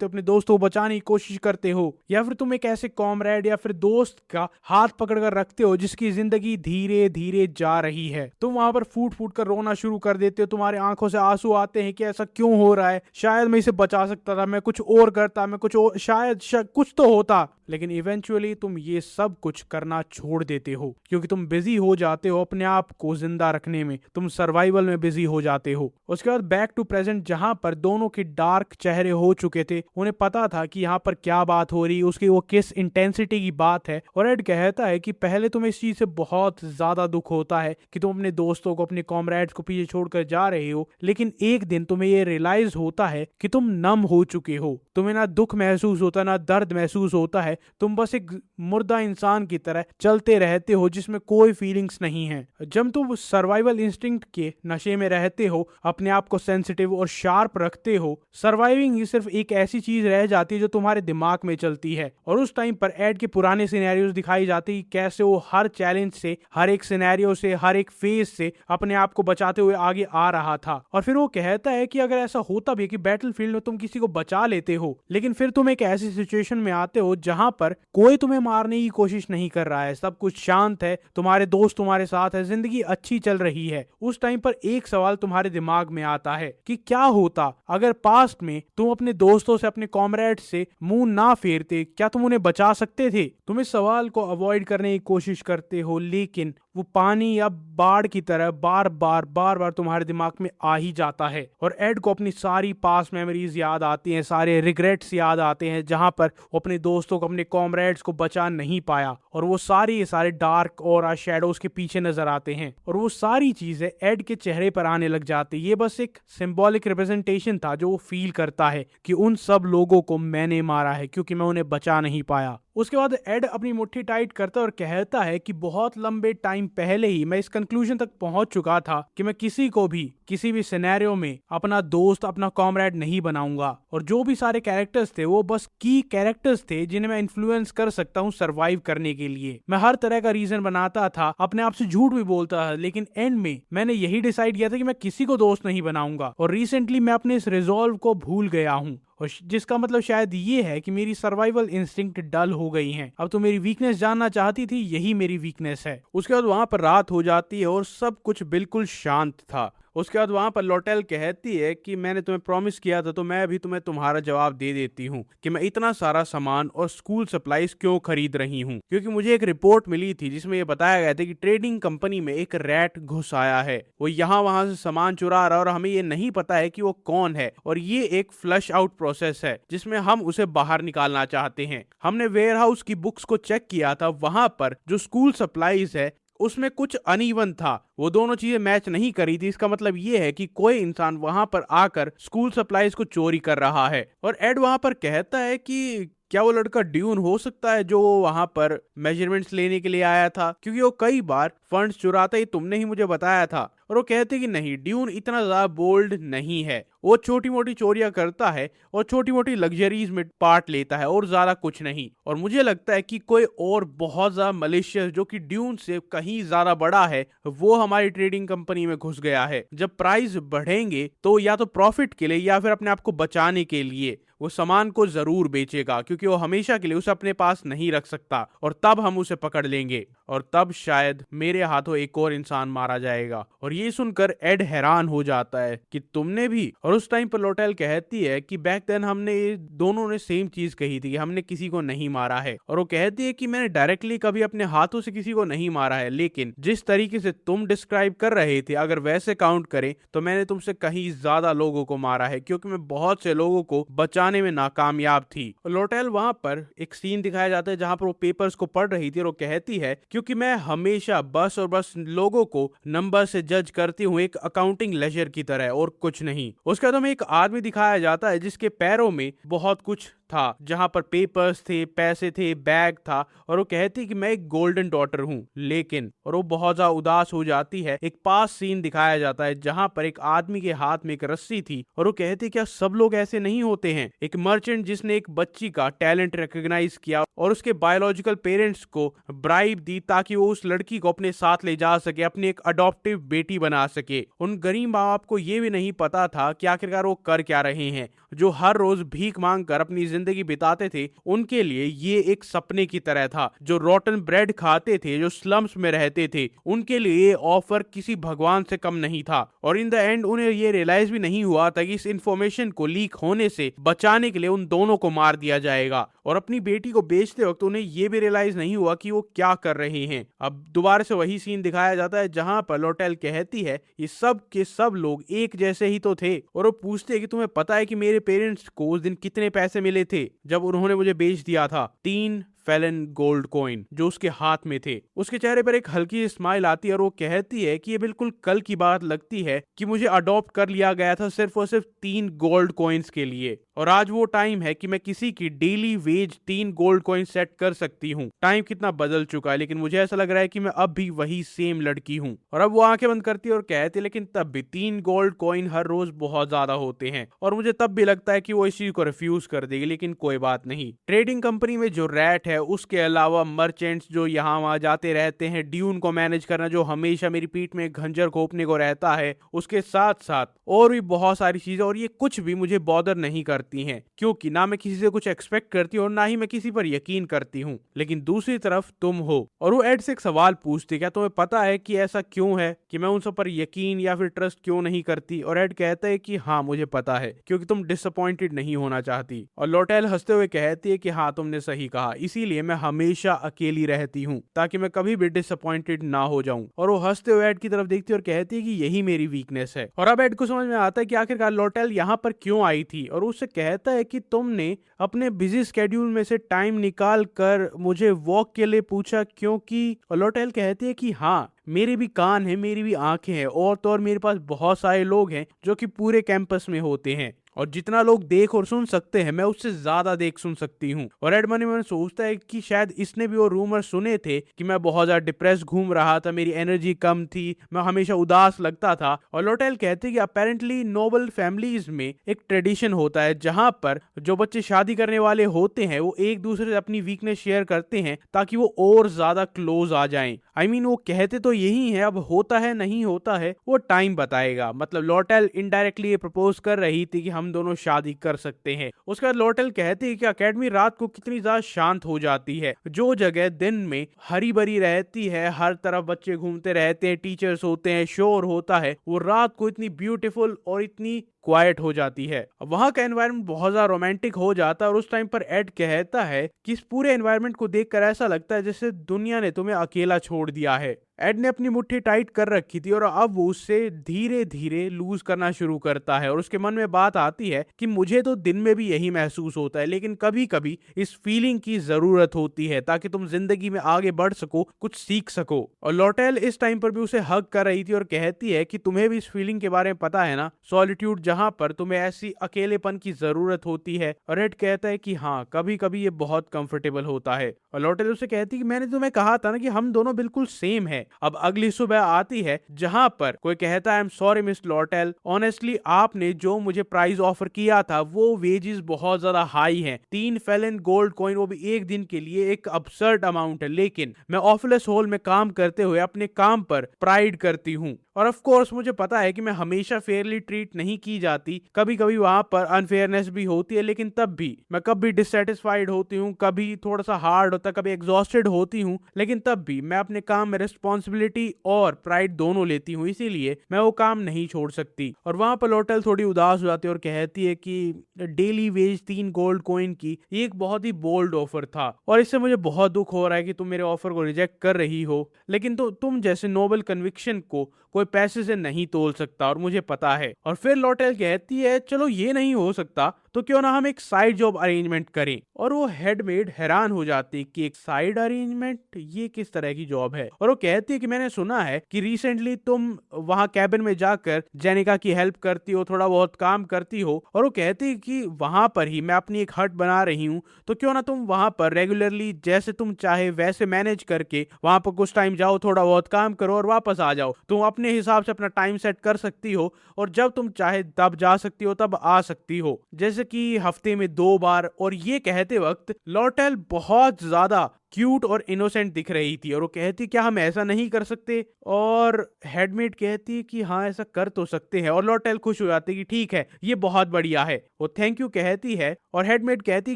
अपने दोस्तों को बचाने की कोशिश करते हो। या फिर तुम एक ऐसे कॉमरेड या फिर दोस्त का हाथ पकड़कर रखते हो जिसकी जिंदगी धीरे धीरे जा रही है। तुम वहां पर फूट फूट कर रोना शुरू कर देते हो, तुम्हारे आंखों से आंसू आते हैं कि ऐसा क्यों हो रहा है, शायद मैं इसे बचा सकता था, मैं कुछ और करता, मैं कुछ और, शायद कुछ तो होता। लेकिन इवेंचुअली तुम ये सब कुछ करना छोड़ देते हो, क्योंकि तुम बिजी हो जाते हो अपने आप को जिंदा रखने में, तुम सर्वाइवल में बिजी हो जाते हो। उसके बाद बैक टू प्रेजेंट, जहां पर दोनों के डार्क चेहरे हो चुके थे, उन्हें पता था कि यहाँ पर क्या बात हो रही है, उसकी वो किस इंटेंसिटी की बात है। और एड कहता है कि पहले तुम्हें इस चीज से बहुत ज्यादा दुख होता है कि तुम अपने दोस्तों को, अपने कॉमरेड्स को पीछे छोड़कर जा रहे हो, लेकिन एक दिन तुम्हें ये रियलाइज होता है कि तुम नम हो चुके हो, तुम्हें ना दुख महसूस होता, ना दर्द महसूस होता है, तुम बस एक मुर्दा इंसान की तरह चलते रहते हो जिसमें कोई फीलिंग्स नहीं है। जब तुम सर्वाइवल इंस्टिंक्ट के नशे में रहते हो, अपने आप को सेंसिटिव और शार्प रखते हो, सर्वाइविंग ही सिर्फ एक ऐसी चीज रह जाती है जो तुम्हारे दिमाग में चलती है। और उस टाइम पर एड के पुराने सिनेरियोज दिखाई जाती है, कैसे वो हर चैलेंज से, हर एक सिनेरियो से, हर एक फेज से अपने आप को बचाते हुए आगे आ रहा था। और फिर वो कहता है कि अगर ऐसा होता भी कि बैटलफील्ड में तुम किसी को बचा लेते हो, लेकिन फिर तुम एक ऐसी सिचुएशन में आते हो जहां पर कोई तुम्हें मारने की कोशिश नहीं कर रहा है, सब कुछ शांत है, तुम्हारे दोस्त तुम्हारे साथ है, जिंदगी अच्छी चल रही है। उस टाइम पर एक सवाल तुम्हारे दिमाग में आता है कि क्या होता अगर पास्ट में तुम अपने दोस्तों से, अपने कॉमरेड से मुंह ना फेरते, क्या तुम उन्हें बचा सकते थे? तुम इस सवाल को अवॉइड करने की कोशिश करते हो, लेकिन वो पानी या बाढ़ की तरह बार बार तुम्हारे दिमाग में आ ही जाता है। और एड को अपनी सारी पास्ट मेमोरीज याद आती हैं, सारे रिग्रेट्स याद आते हैं, जहां पर वो अपने दोस्तों को, अपने कॉमरेड्स को बचा नहीं पाया, और वो सारे डार्क और शैडोज के पीछे नजर आते हैं, और वो सारी चीजें एड के चेहरे पर आने लग जाती। ये बस एक सिंबॉलिक रिप्रेजेंटेशन था जो वो फील करता है कि उन सब लोगों को मैंने मारा है क्योंकि मैं उन्हें बचा नहीं पाया। उसके बाद एड अपनी मुट्ठी टाइट करता और कहता है कि बहुत लंबे टाइम पहले ही मैं इस कंक्लूजन तक पहुंच चुका था कि मैं किसी को भी किसी भी सिनेरियो में अपना दोस्त, अपना कॉमरेड नहीं बनाऊंगा, और जो भी सारे कैरेक्टर्स थे वो बस की कैरेक्टर्स थे जिन्हें मैं इन्फ्लुएंस कर सकता हूं सर्वाइव करने के लिए। मैं हर तरह का रीजन बनाता था, अपने आप से झूठ भी बोलता था, लेकिन एंड में मैंने यही डिसाइड किया था कि मैं किसी को दोस्त नहीं बनाऊंगा। और रिसेंटली मैं अपने इस रिजॉल्व को भूल गया हूँ, और जिसका मतलब शायद ये है कि मेरी सर्वाइवल इंस्टिंक्ट डल हो गई है। अब तो मेरी वीकनेस जानना चाहती थी, यही मेरी वीकनेस है। उसके बाद वहां पर रात हो जाती है और सब कुछ बिल्कुल शांत था। उसके बाद वहां पर लोटेल कहती है कि मैंने तुम्हें प्रॉमिस किया था, तो मैं अभी तुम्हें तुम्हारा जवाब दे देती हूँ कि मैं इतना सारा सामान और स्कूल सप्लाईज क्यों खरीद रही हूँ। क्योंकि मुझे एक रिपोर्ट मिली थी जिसमें यह बताया गया था कि ट्रेडिंग कंपनी में एक रैट घुस आया है, वो यहाँ वहां से सामान चुरा रहा है, और हमें ये नहीं पता है कि वो कौन है, और ये एक फ्लश आउट प्रोसेस है जिसमें हम उसे बाहर निकालना चाहते हैं। हमने वेयर हाउस की बुक्स को चेक किया था, वहां पर जो स्कूल सप्लाईज है उसमें कुछ अनइवन था, वो दोनों चीजें मैच नहीं करी थी। इसका मतलब ये है कि कोई इंसान वहां पर आकर स्कूल सप्लाईज को चोरी कर रहा है। और एड वहां पर कहता है कि क्या वो लड़का ड्यून हो सकता है जो वहां पर मेजरमेंट्स लेने के लिए आया था, क्योंकि वो कई बार फंड्स चुराता ही तुमने ही मुझे बताया था। और वो कहते कि नहीं, ड्यून इतना ज्यादा बोल्ड नहीं है, वो छोटी मोटी चोरियां करता है और छोटी मोटी लग्जरीज में पार्ट लेता है और ज्यादा कुछ नहीं। और मुझे लगता है कि कोई और बहुत ज्यादा मलिशियस जो कि ड्यून से कहीं ज्यादा बड़ा है, वो हमारी ट्रेडिंग कंपनी में घुस गया है। जब प्राइस बढ़ेंगे तो या तो प्रॉफिट के लिए या फिर अपने आप को बचाने के लिए वो सामान को जरूर बेचेगा, क्योंकि वो हमेशा के लिए उसे अपने पास नहीं रख सकता, और तब हम उसे पकड़ लेंगे। और तब शायद मेरे हाथों एक और इंसान मारा जाएगा। और ये सुनकर एड हैरान हो जाता है कि तुमने भी। और उस टाइम पर लोटेल कहती है कि बैक देन हमने दोनों ने सेम चीज कही थी कि हमने किसी को नहीं मारा है। और वो कहती है कि मैंने डायरेक्टली कभी अपने हाथों से किसी को नहीं मारा है, लेकिन जिस तरीके से तुम डिस्क्राइब कर रहे थे अगर वैसे काउंट करें तो मैंने तुमसे कहीं ज्यादा लोगों को मारा है, क्योंकि मैं बहुत से लोगों को बचाने में नाकामयाब थी। लोटेल वहां पर एक सीन दिखाया जाता है जहां पर वो पेपर्स को पढ़ रही थी और वो कहती है क्योंकि मैं हमेशा बस और बस लोगों को नंबर से जज करती हूँ, एक अकाउंटिंग लेजर की तरह और कुछ नहीं। उसके बाद हमें एक आदमी दिखाया जाता है जिसके पैरों में बहुत कुछ था, जहां पर पेपर्स थे, पैसे थे, बैग था। और वो कहती कि मैं एक गोल्डन डॉटर हूं, लेकिन और वो बहुत ज्यादा उदास हो जाती है। एक पास सीन दिखाया जाता है जहां पर एक आदमी के हाथ में एक रस्सी थी और वो कहती क्या सब लोग ऐसे नहीं होते हैं। एक मर्चेंट जिसने एक बच्ची का टैलेंट रिकॉग्नाइज किया और उसके बायोलॉजिकल पेरेंट्स को ब्राइब दी ताकि वो उस लड़की को अपने साथ ले जा सके, अपनी एक अडॉप्टिव बेटी बना सके। उन गरीब माँ बाप को ये भी नहीं पता था कि आखिरकार वो कर क्या रहे हैं। जो हर रोज भीख मांग कर अपनी जिंदगी बिताते थे, उनके लिए ये एक सपने की तरह था। जो रॉटन ब्रेड खाते थे, जो स्लम्स में रहते थे, उनके लिए ये ऑफर किसी भगवान से कम नहीं था। और इन द एंड उन्हें ये रियलाइज भी नहीं हुआ था कि इस इंफॉर्मेशन को लीक होने से बचाने के लिए उन दोनों को मार दिया जाएगा। और अपनी बेटी को बेचते वक्त उन्हें ये भी रियलाइज नहीं हुआ कि वो क्या कर रहे हैं। अब दोबारा से वही सीन दिखाया जाता है जहां पर लोटेल कहती है ये सब के सब लोग एक जैसे ही तो थे। और वो पूछते हैं कि तुम्हें पता है कि मेरे पेरेंट्स को उस दिन कितने पैसे मिले थे जब उन्होंने मुझे बेच दिया था? 3 फेलन गोल्ड कॉइन जो उसके हाथ में थे। उसके चेहरे पर एक हल्की स्माइल आती है और वो कहती है कि ये बिल्कुल कल की बात लगती है कि मुझे अडॉप्ट कर लिया गया था सिर्फ और सिर्फ 3 गोल्ड कॉइन्स के लिए, और आज वो टाइम है कि मैं किसी की daily veg 3 gold coin set कर सकती हूँ। टाइम कितना बदल चुका है, लेकिन मुझे ऐसा लग रहा है कि मैं अब भी वही सेम लड़की हूँ। और अब वो आंखें बंद करती है और कहती है लेकिन तब भी 3 गोल्ड कॉइन हर रोज बहुत ज्यादा होते हैं। और मुझे तब भी लगता है कि वो इस चीज को रिफ्यूज कर देगी, लेकिन कोई बात नहीं। ट्रेडिंग कंपनी में जो रैट है, उसके अलावा मर्चेंट्स जो यहाँ वहां जाते रहते हैं, ड्यून को मैनेज करना जो हमेशा मेरी पीठ में खंजर घोंपने को रहता है, उसके साथ साथ और भी बहुत सारी चीजें, और ये कुछ भी मुझे बॉदर नहीं करती हैं, क्योंकि ना मैं किसी से कुछ एक्सपेक्ट करती हूँ और ना ही मैं किसी पर यकीन करती हूँ। लेकिन दूसरी तरफ तुम हो। और वो एड से एक सवाल पूछती क्या तुम्हें पता है कि ऐसा क्यों है कि मैं उन सब पर यकीन या फिर ट्रस्ट क्यों नहीं करती? और एड कहता है कि हाँ मुझे पता है, क्योंकि तुम डिसअपॉइंटेड नहीं होना चाहती। और लोटेल हंसते हुए कहती है कि हाँ तुमने सही कहा, इसीलिए मैं हमेशा अकेली रहती हूँ ताकि मैं कभी भी डिसअपॉइंटेड ना हो जाऊं। और वो हंसते हुए एड की तरफ देखती है और कहती है कि यही मेरी वीकनेस है। और अब एड को समझ में आता है कि आखिरकार लोटेल यहाँ पर क्यों आई थी। और उससे कहता है कि तुमने अपने बिजी स्केड्यूल में से टाइम निकाल कर मुझे वॉक के लिए पूछा क्योंकि। और लोटेल कहती है कि हाँ मेरे भी कान हैं, मेरी भी आंखें हैं, और तो और मेरे पास बहुत सारे लोग हैं जो कि पूरे कैंपस में होते हैं, और जितना लोग देख और सुन सकते हैं मैं उससे ज्यादा देख सुन सकती हूँ। और एड मनी सोचता है कि शायद इसने भी वो रूमर सुने थे कि मैं बहुत ज्यादा डिप्रेस घूम रहा था, मेरी एनर्जी कम थी, मैं हमेशा उदास लगता था। और लोटेल कहते हैं कि अपेरेंटली नोबल फैमिलीज में एक ट्रेडिशन होता है जहां पर जो बच्चे शादी करने वाले होते हैं वो एक दूसरे से अपनी वीकनेस शेयर करते हैं ताकि वो और ज्यादा क्लोज आ जाएं। वो कहते तो यही है, अब होता है नहीं होता है वो टाइम बताएगा। मतलब लोटेल इनडायरेक्टली ये प्रपोज कर रही थी कि हम दोनों शादी कर सकते हैं। उसके बाद लोटेल कहती है कि अकेडमी रात को कितनी ज्यादा शांत हो जाती है। जो जगह दिन में हरी भरी रहती है, हर तरफ बच्चे घूमते रहते हैं, टीचर्स होते हैं, शोर होता है, वो रात को इतनी ब्यूटीफुल और इतनी क्वाइट हो जाती है। वहां का एनवायरनमेंट बहुत ज्यादा रोमांटिक हो जाता है। और उस टाइम पर एड कहता है कि इस पूरे एनवायरनमेंट को देखकर ऐसा लगता है जैसे दुनिया ने तुम्हें अकेला छोड़ दिया है। एड ने अपनी मुट्ठी टाइट कर रखी थी और अब वो उससे धीरे धीरे लूज करना शुरू करता है। और उसके मन में बात आती है कि मुझे तो दिन में भी यही महसूस होता है, लेकिन कभी कभी इस फीलिंग की जरूरत होती है ताकि तुम जिंदगी में आगे बढ़ सको, कुछ सीख सको। और लोटेल इस टाइम पर भी उसे हग कर रही थी और कहती है कि तुम्हें भी इस फीलिंग के बारे में पता है ना, सॉलिट्यूड, जहां पर तुम्हें ऐसी अकेलेपन की जरूरत होती है। और एड कहता है कि हाँ कभी कभी ये बहुत कंफर्टेबल होता है। और लोटेल उसे कहती है कि मैंने तुम्हें कहा था ना कि हम दोनों बिल्कुल सेम है। अब अगली सुबह आती है जहां पर कोई कहता है I am sorry miss Lotel, honestly आपने जो मुझे प्राइस ऑफर किया था वो वेजेस बहुत ज्यादा हाई हैं। 3 फेलन गोल्ड कॉइन, वो भी एक दिन के लिए, एक अब्सर्ड अमाउंट है, लेकिन मैं ऑफिस हॉल में काम करते हुए अपने काम पर प्राइड करती हूँ। और ऑफ कोर्स मुझे पता है कि मैं हमेशा फेयरली ट्रीट नहीं की जाती, कभी कभी वहां पर अनफेयरनेस भी होती है, लेकिन तब भी मैं कभी डिससेटिस्फाइड होती हूँ, कभी थोड़ा सा हार्ड होता है, कभी एग्जॉस्टेड होती हूँ, लेकिन तब भी मैं अपने काम में रिस्पॉन्सिबिलिटी और प्राइड दोनों लेती हूँ, इसीलिए मैं वो काम नहीं छोड़ सकती। और वहां पर लोटल थोड़ी उदास हो जाती है और कहती है कि डेली वेज 3 गोल्ड कॉइन की ये एक बहुत ही बोल्ड ऑफर था और इससे मुझे बहुत दुख हो रहा है कि तुम मेरे ऑफर को रिजेक्ट कर रही हो, लेकिन तो तुम जैसे नोबल कन्विक्शन को कोई पैसे से नहीं तोल सकता और मुझे पता है। और फिर लॉटेल कहती है चलो ये नहीं हो सकता तो क्यों ना हम एक साइड जॉब अरेंजमेंट करें। और वो हेडमेड हैरान हो जाती है कि एक साइड अरेंजमेंट, ये किस तरह की जॉब है। और वो कहती है कि मैंने सुना है कि रिसेंटली तुम वहां कैबिन में जाकर जेनिका की हेल्प करती हो, थोड़ा बहुत काम करती हो, और वो कहती है कि वहां पर ही मैं अपनी एक हट बना रही हूँ, तो क्यों ना तुम वहां पर रेगुलरली जैसे तुम चाहे वैसे मैनेज करके वहां पर कुछ टाइम जाओ, थोड़ा बहुत काम करो और वापस आ जाओ। तुम अपने हिसाब से अपना टाइम सेट कर सकती हो और जब तुम चाहे तब जा सकती हो, तब आ सकती हो, जैसे कि हफ्ते में 2 बार। और ये कहते वक्त लॉटेल बहुत ज्यादा क्यूट और इनोसेंट दिख रही थी और वो कहती क्या हम ऐसा नहीं कर सकते। और हेडमेट कहती कि हाँ ऐसा कर तो सकते हैं। और लॉटेल खुश हो जाती कि ठीक है ये बहुत बढ़िया है। वो थैंक यू कहती है और हेडमेट कहती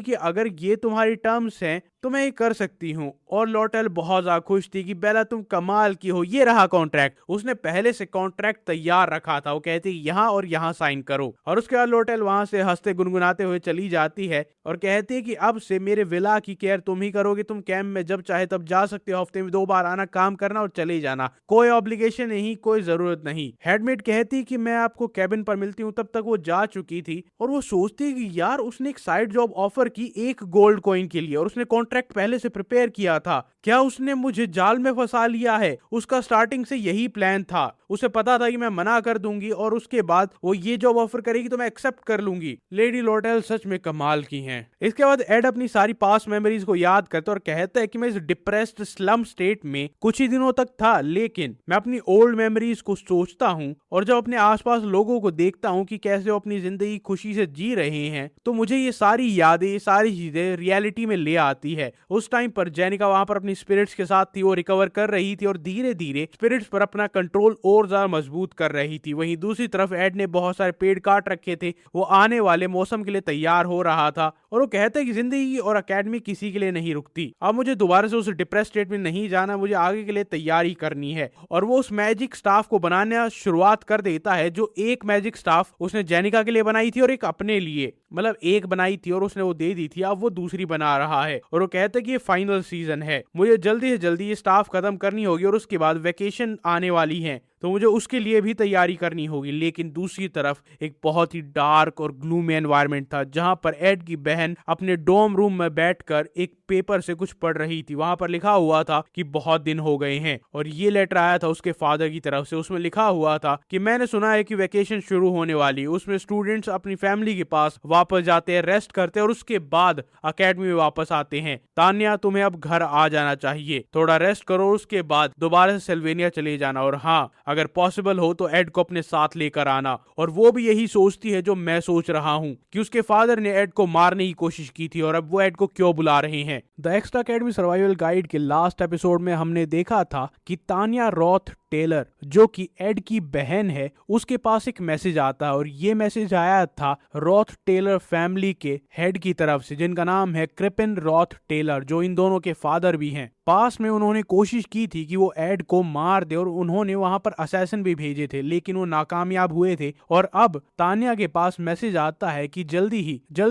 कि अगर ये तुम्हारी टर्म्स हैं तो मैं ये कर सकती हूँ। और लॉटेल बहुत ज्यादा खुश थी कि बेला तुम कमाल की हो, ये रहा कॉन्ट्रैक्ट। उसने पहले से कॉन्ट्रैक्ट तैयार रखा था। वो कहती यहाँ और यहाँ साइन करो। और उसके बाद लॉटेल वहां से हंसते गुनगुनाते हुए चली जाती है और कहती है कि अब से मेरे विला की केयर तुम ही करोगे, तुम कैंप में जब चाहे तब जा सकते हो, हफ्ते में 2 बार आना, काम करना और चले जाना, कोई ऑब्लिगेशन नहीं, कोई जरूरत नहीं। हेडमेट कहती कि मैं आपको कैबिन पर मिलती हूँ, तब तक वो जा चुकी थी। और वो सोचती कि यार उसने एक साइड जॉब ऑफर की 1 गोल्ड कॉइन के लिए और उसने कॉन्ट्रैक्ट पहले से प्रिपेयर किया था। क्या उसने मुझे जाल में फंसा लिया है? उसका स्टार्टिंग से यही प्लान था। उसे पता था कि मैं मना कर दूंगी और उसके बाद वो ये जॉब ऑफर करेगी तो मैं एक्सेप्ट कर लूंगी। लेडी लॉटेल सच में कमाल की हैं। इसके बाद एड अपनी सारी पास्ट मेमोरीज को याद करता है और कहता है कि मैं इस डिप्रेस्ड स्लम स्टेट में कुछ ही दिनों तक था, लेकिन मैं अपनी ओल्ड मेमोरीज को सोचता हूँ और जब अपने आसपास लोगों को देखता हूँ कि कैसे वो अपनी जिंदगी खुशी से जी रहे हैं, तो मुझे ये सारी यादें, ये सारी चीजें रियलिटी में ले आती है। उस टाइम पर जेनिका वहां पर अपनी स्पिरिट्स के साथ थी, वो रिकवर कर रही थी और धीरे धीरे स्पिरिट्स पर अपना कंट्रोल और ज्यादा मजबूत कर रही थी। वहीं दूसरी तरफ एड ने बहुत सारे पेड़ काट रखे थे, वो आने वाले मौसम के लिए तैयार हो रहा था। और वो कहता है कि जिंदगी और एकेडमी किसी के लिए नहीं रुकती, अब मुझे दोबारा से उस डिप्रेस स्टेट में नहीं जाना, मुझे आगे के लिए तैयारी करनी है। और वो उस मैजिक स्टाफ को बनाने शुरुआत कर देता है, जो एक मैजिक स्टाफ उसने जेनिका के लिए बनाई थी और एक अपने लिए, मतलब एक बनाई थी और उसने वो दे दी थी, अब वो दूसरी बना रहा है। और वो कहते हैं कि ये फाइनल सीजन है, मुझे जल्दी से जल्दी ये स्टाफ खत्म करनी होगी और उसके बाद वेकेशन आने वाली है, तो मुझे उसके लिए भी तैयारी करनी होगी। लेकिन दूसरी तरफ एक बहुत ही डार्क और ग्लूमी एनवायरनमेंट था, जहां पर एड की बहन अपने डोम रूम में बैठकर एक पेपर से कुछ पढ़ रही थी। वहां पर लिखा हुआ था कि बहुत दिन हो गए हैं और ये लेटर आया था उसके फादर की तरफ से। उसमें लिखा हुआ था कि मैंने सुना है कि वेकेशन शुरू होने वाली है, उसमें स्टूडेंट्स अपनी फैमिली के पास वापस जाते हैं, रेस्ट करते हैं और उसके बाद अकेडमी में वापस आते हैं। तान्या तुम्हें अब घर आ जाना चाहिए, थोड़ा रेस्ट करो, उसके बाद दोबारा से सिल्वेनिया चले जाना। और हाँ, अगर पॉसिबल हो तो एड को अपने साथ लेकर आना। और वो भी यही सोचती है जो मैं सोच रहा हूँ कि उसके फादर ने एड को मारने की कोशिश की थी और अब वो एड को क्यों बुला रहे हैं। The extra academy survival guide के लास्ट एपिसोड में हमने देखा था कि तान्या रॉथ टेलर, जो कि एड की बहन है, उसके पास एक मैसेज आता है और ये मैसेज आया था रॉथ टेलर फैमिली के हेड की तरफ से, जिनका नाम है क्रिपिन रॉथ टेलर, जो इन दोनों के फादर भी हैं। पास में उन्होंने कोशिश की थी कि वो एड को मार दे और उन्होंने वहां पर असैसिन भी भेजे थे, लेकिन वो नाकामयाब हुए थे। और अब तान्या के पास मैसेज आता है कि जल्दी